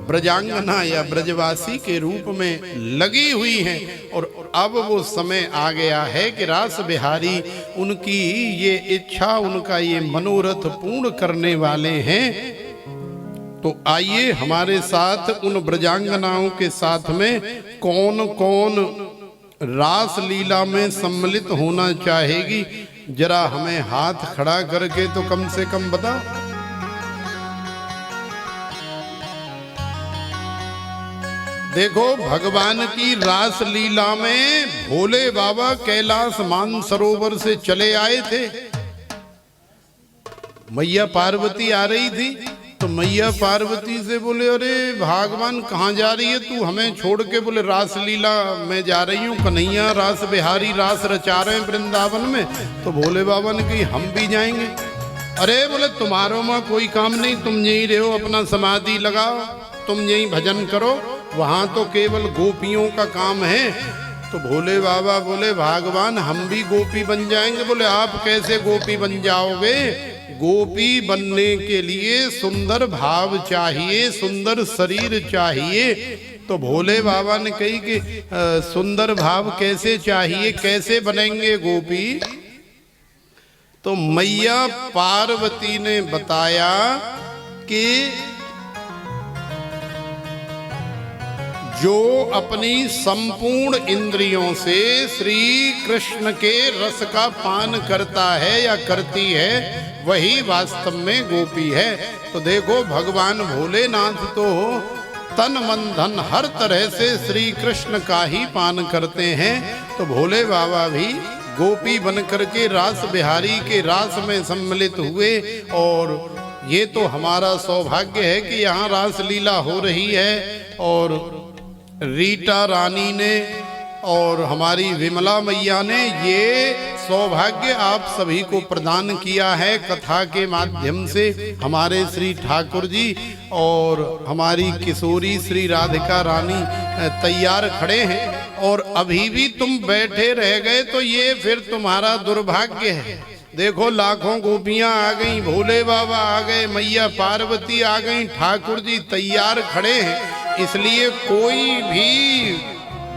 ब्रजांगना या ब्रजवासी के रूप में लगी हुई हैं। और अब वो समय आ गया है कि रास बिहारी उनकी ये इच्छा, उनका ये मनोरथ पूर्ण करने वाले हैं। तो आइए हमारे साथ उन ब्रजांगनाओं के साथ में कौन कौन रास लीला में सम्मिलित होना चाहेगी, जरा हमें हाथ खड़ा करके तो कम से कम बता। देखो भगवान की रास लीला में भोले बाबा कैलाश मानसरोवर से चले आए थे। मैया पार्वती आ रही थी तो मैया पार्वती से बोले, अरे भगवान कहाँ जा रही है तू हमें छोड़ के? बोले रास लीला में जा रही हूँ, कन्हैया रास बिहारी रास रचा रहे हैं वृंदावन में। तो भोले बाबा ने कही हम भी जाएंगे। अरे बोले तुम्हारों में कोई काम नहीं, तुम यहीं रहो, अपना समाधि लगाओ, तुम यहीं भजन करो, वहाँ तो केवल गोपियों का काम है। तो भोले बाबा बोले भगवान हम भी गोपी बन जाएंगे। बोले आप कैसे गोपी बन जाओगे? गोपी बनने के लिए सुंदर भाव चाहिए, सुंदर शरीर चाहिए। तो भोले बाबा ने कही कि सुंदर भाव कैसे चाहिए, कैसे बनेंगे गोपी? तो मैया पार्वती ने बताया कि जो अपनी संपूर्ण इंद्रियों से श्री कृष्ण के रस का पान करता है या करती है वही वास्तव में गोपी है। तो देखो भगवान भोलेनाथ तो तन मन धन हर तरह से श्री कृष्ण का ही पान करते हैं। तो भोले बाबा भी गोपी बनकर के रास बिहारी के रास में सम्मिलित हुए। और ये तो हमारा सौभाग्य है कि यहाँ रास लीला हो रही है और रीटा रानी ने और हमारी विमला मैया ने ये सौभाग्य आप सभी को प्रदान किया है कथा के माध्यम से। हमारे श्री ठाकुर जी और हमारी किशोरी श्री राधिका रानी तैयार खड़े हैं और अभी भी तुम बैठे रह गए तो ये फिर तुम्हारा दुर्भाग्य है। देखो लाखों गोपियां आ गई, भोले बाबा आ गए, मैया पार्वती आ गई, ठाकुर जी तैयार खड़े हैं। इसलिए कोई भी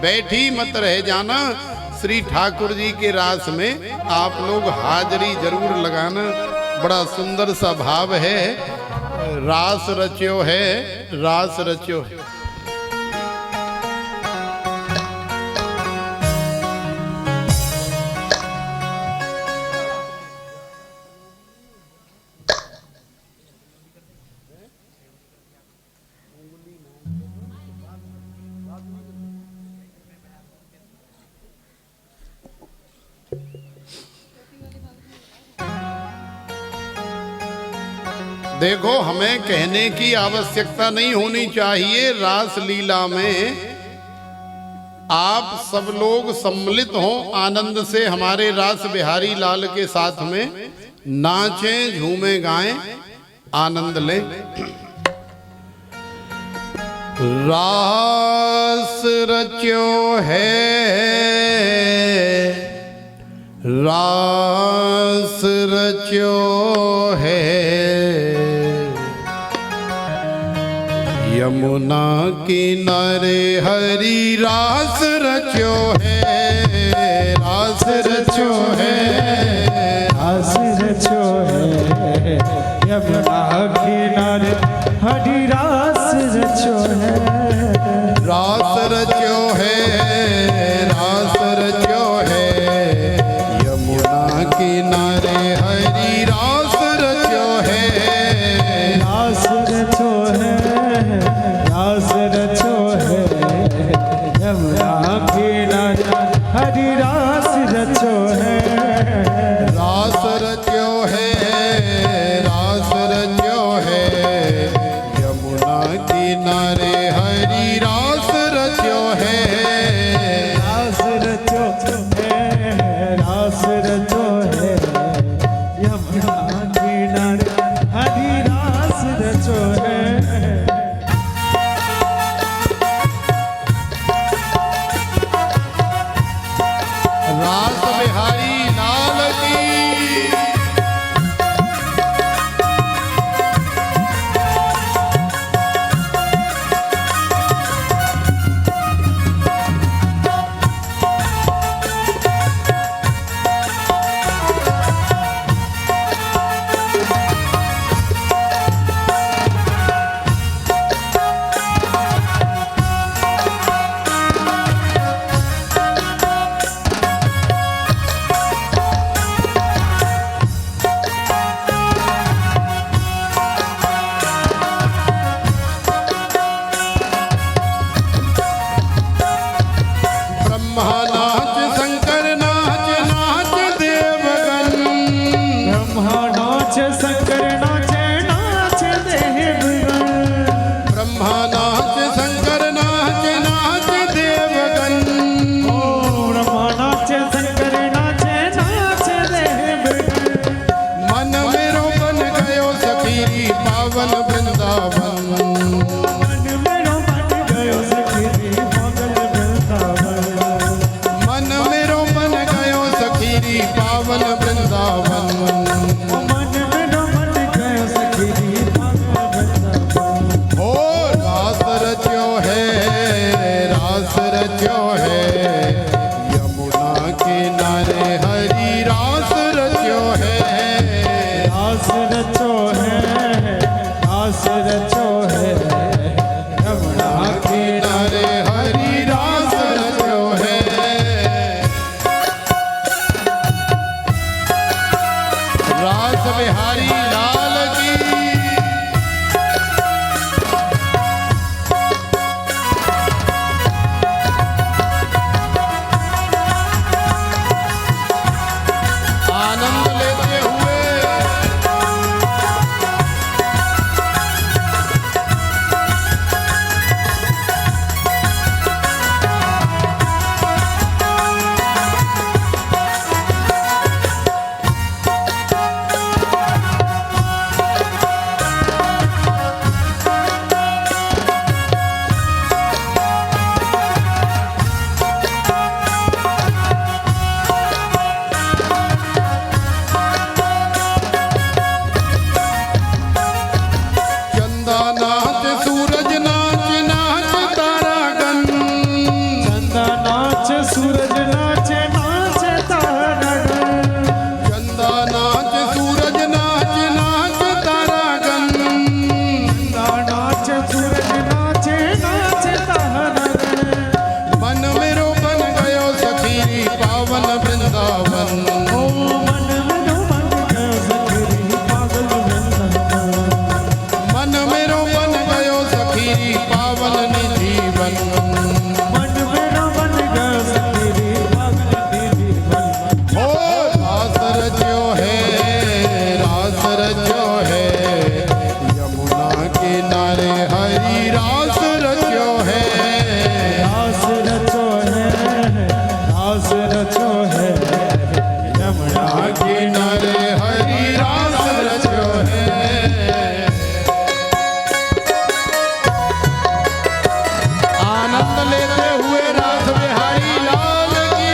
बैठी मत रह जाना। श्री ठाकुर जी के रास में आप लोग हाजरी जरूर लगाना। बड़ा सुंदर सा भाव है, रास रच्यो है, रास रच्यो है। देखो हमें कहने की आवश्यकता नहीं होनी चाहिए। रास लीला में आप सब लोग सम्मिलित हों, आनंद से हमारे रास बिहारी लाल के साथ में नाचें, झूमें, गाएं, आनंद लें। रास रच्यो है, रास रच्यो है, यमुना किनारे हरी रास रच्यो है, रास रच्यो है, रास रच्यो है, यमुना किनारे हरी रास रच्यो है, रास रच्यो है, रास रच्यो है, यमुना किनारे हरी रास रच्यो है, रास रच्यो है, रास रच्यो है, यमुना किनारे हरी रास रच्यो है, रास रच्यो है, रास रच्यो है, यमुना किनारे हरी रास रच्यो है, रास रच्यो है, रास रच्यो है, यमुना किनारे हरी रास रच्यो है। रास बिहारी लाल की। रचो है, यमुना किनारे रास बिहारी लाल की। आनंद लेते हुए चंदा नाच सूरज नाच नाच तारागण। चंदा नाच सूरज नाच नाच तारागण। चंदा नाच सूरज नाच नाच तारागण। चंदा नाच सूरज नाच नाच तारागण। मन मेरो बन गयो सखी पावन वृंदावन। ओ मन मेरो बन गयो सखी पावन वृंदावन। मन मेरो बन गयो सखी पावन निजीवन। मन मेरो बन गयो सखी पावन निजीवन। हो रास रच्यो है यमुना किनारे हरि रास रच्यो है। रास रचो है, रास रचो है, यमुना किनारे हरि रास रच्यो है। आनंद लेते हुए रास बिहारी लाल की।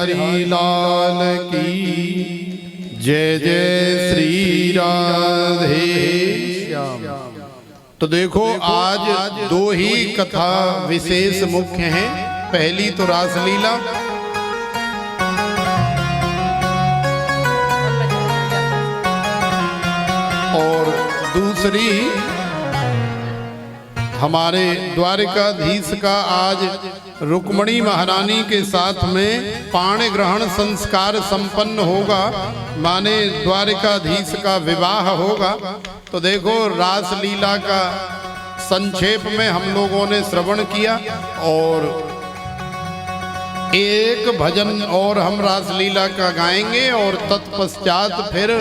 बिहारी लाल की जय जय श्री राधे श्याम। तो देखो आज दो ही कथा विशेष मुख्य हैं। पहली तो रासलीला और दूसरी हमारे द्वारिकाधीश का आज रुक्मणी महारानी के साथ में पाणी ग्रहण संस्कार संपन्न होगा, माने द्वारिकाधीश का विवाह होगा। तो देखो रासलीला का संक्षेप में हम लोगों ने श्रवण किया और एक भजन और हम रासलीला का गाएंगे और तत्पश्चात फिर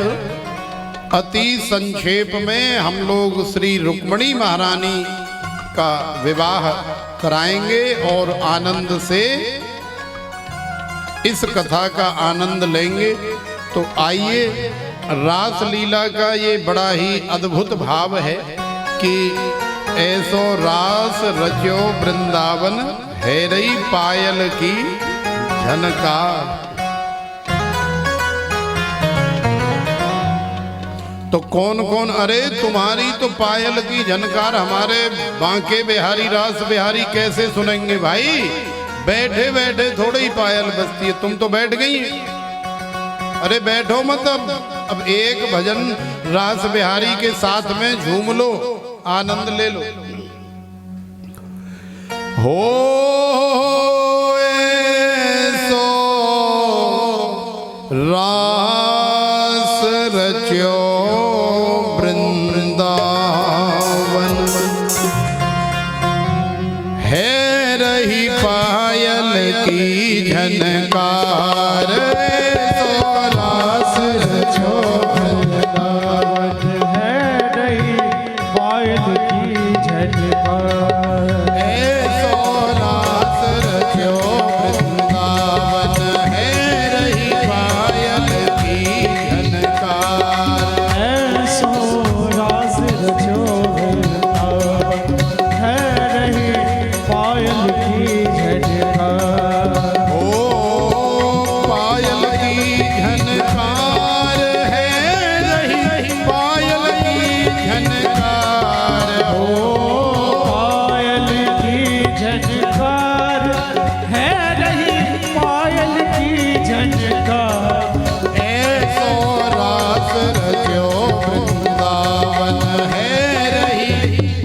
अति संक्षेप में हम लोग श्री रुक्मणी महारानी का विवाह कराएंगे और आनंद से इस कथा का आनंद लेंगे। तो आइए, रासलीला का ये बड़ा ही अद्भुत भाव है कि ऐसो रास रचो वृंदावन है रही पायल की झनकार। तो कौन कौन, अरे तुम्हारी तो पायल की झनकार हमारे बांके बिहारी रास बिहारी कैसे सुनेंगे भाई? बैठे बैठे थोड़ी ही पायल बजती है, तुम तो बैठ गई। अरे बैठो मत, अब एक भजन रास बिहारी के साथ में झूम लो, आनंद ले लो। हो ऐसो रास रच्यो है रही पायल की झनकार। ऐसो रास रचो वृंदावन है रही पायल की झनकार। ऐसो रास रचो वृंदावन है रही पायल की झनकार। ऐसो रास रचो वृंदावन है रही पायल की झनकार। ओ पायल की झनकार है रही पायल की झनकार। ओ पायल की झनकार है रही पायल की झनकार। ऐसो रास रचो वृंदावन है रही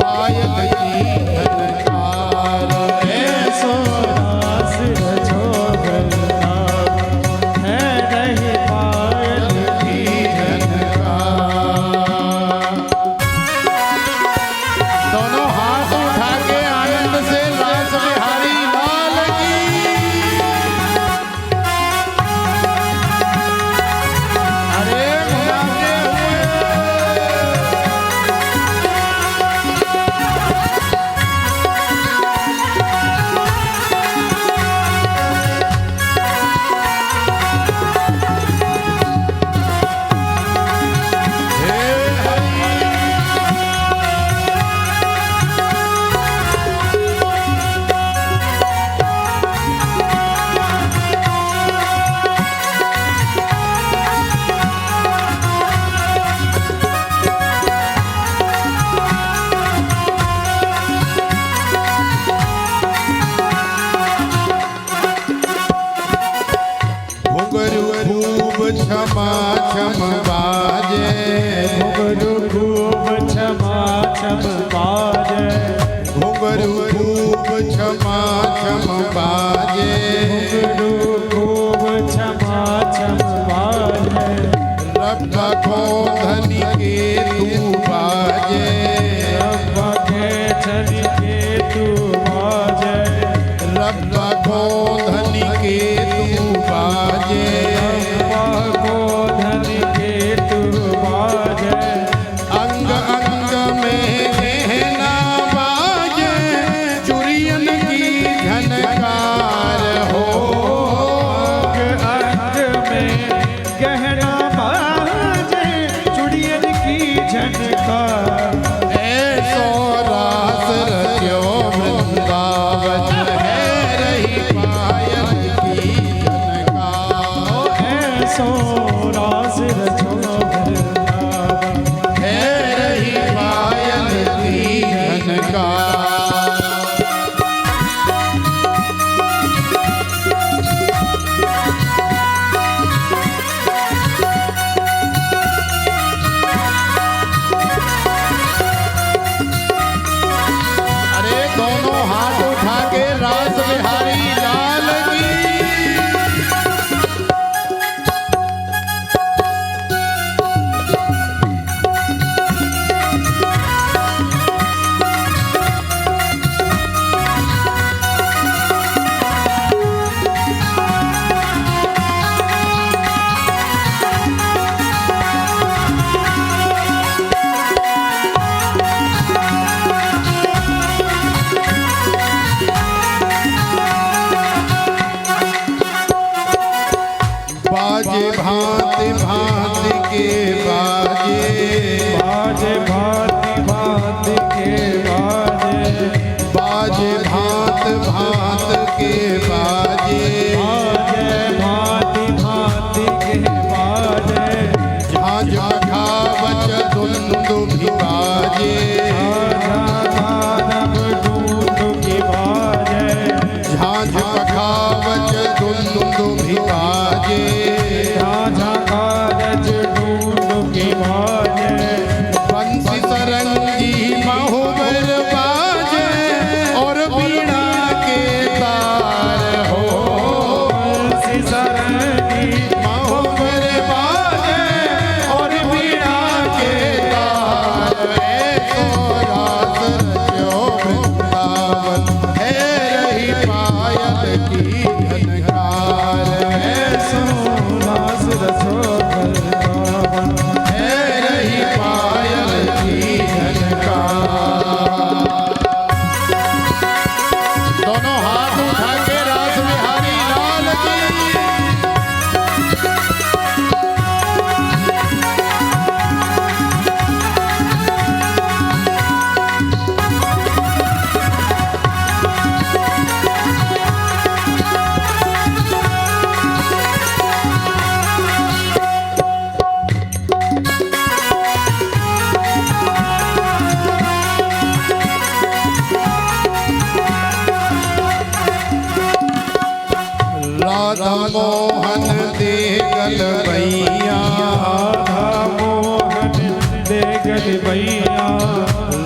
पायल की झनकार। ऐसो रास रचो वृंदावन है रही पायल की झनकार। दोनों हाथ उठा के आनंद से रास बिहारी लाल की। अरे घुमाते हुए हे हरि। घुंघरू खूब क्षमा क्षम बाजे। घुंघरू खूब क्षमा क्षम बाजे। घुंघरू खूब क्षमा क्षम बाजे। घुंघरू खूब क्षमा क्षम बाजे। रब्बा को धनी के तू बाजे। रब्बा के छन के तू बाजे। रब्बा को धनी के तू बाजे। रब्बा को धन के तू बाजे। अंग अंग में गहना बाजे। चुरियन की झनकार हो। अंग अंग में गहना बाजे। चुड़ियन की झनकार। ऐसो रास रच्यो वृंदावन है रही पायल की झनकार। ऐसो रास रचो वृंदावन। है रही पायल की झनकार। अरे दोनों हाथ उठा के रास बिहारी लाल की। बाजे भांति भांति के बाजे, बाजे भांति भांति के बाजे, बाजे भांत भांत के बाजे, बाजे भांति भांति के बाजे, झांझ पखावज दुंदुभि बाजे, झांझ डूंडुकी बाजे, झांझ पखावज दुंदुभि बाजे, झांझ डूंडुकी बाजे, बंसी सरंगी महुबर बाजे और बीड़ा के तार हो। बंसी सरंगी महुबर बाजे और बीड़ा के तार। ऐसो रास रचो वृंदावन, है रही पायल की झनकार। ऐसो रास रचो वृंदावन। है रही पायल की झनकार। दोनों हाथ उठा के रास बिहारी लाल की। राधा मोहन देगल भैया, राधा मोहन देगल भैया,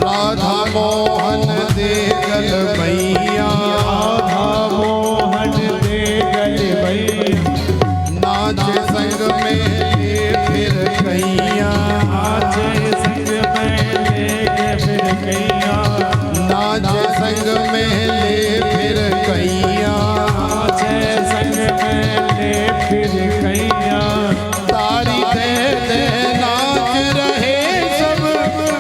राधा मोहन देगल भैया, राधा मोहन देगल भैया, नाच संग में ले फिर कैया, नाच संग में लेके फिर कैया, नाच संग में ले फिर कैया, नाच संग में ले फिर कैया, तारी दे दे नाच रहे सब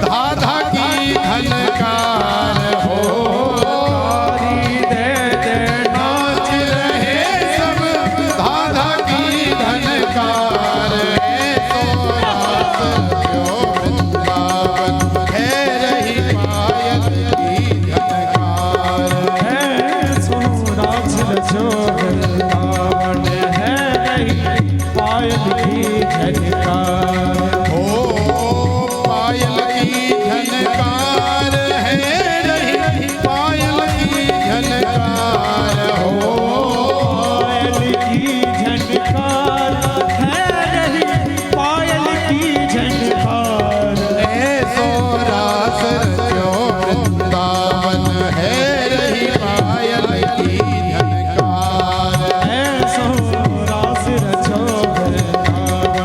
धाधा की धनकार हो। तारी दे दे नाच रहे सब धाधा की धनकार। ऐसो रास रचो वृंदावन, है रही पायल की झनकार। ऐसो रास रचो वृंदावन, है रही पायल की झनकार। ओ पायल की झनकार, है रही पायल की झनकार हो। पायल की झनकार, है रही पायल की झनकार। ऐसो रास रचो वृंदावन, है रही पायल की झनकार। ऐसो रास रचो वृंदावन,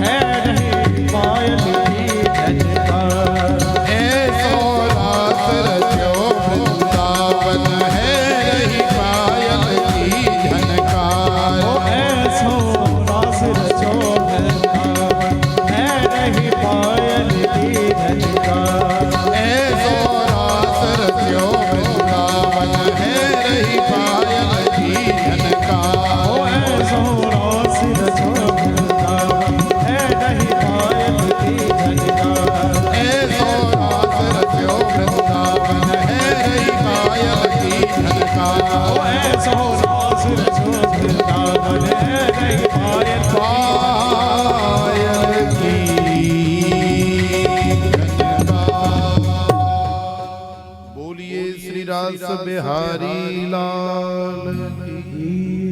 है रही पायल की झनकार। ऐसो रास रचो वृंदावन, है रही पायल की झनकार। ओ ऐसो रास रचो वृंदावन, है रही पायल की झनकार। ऐसो रास रचो वृंदावन, है रही पायल की झनकार। ओ ऐसो रास रचो वृंदावन, है रही पायल की झनकार। ऐसो रास रचो वृंदावन, है रही पायल की झनकार। ओ ऐसो रास रचो वृंदावन, है रही पायल की बोलिए श्री रास बिहारी लाल की।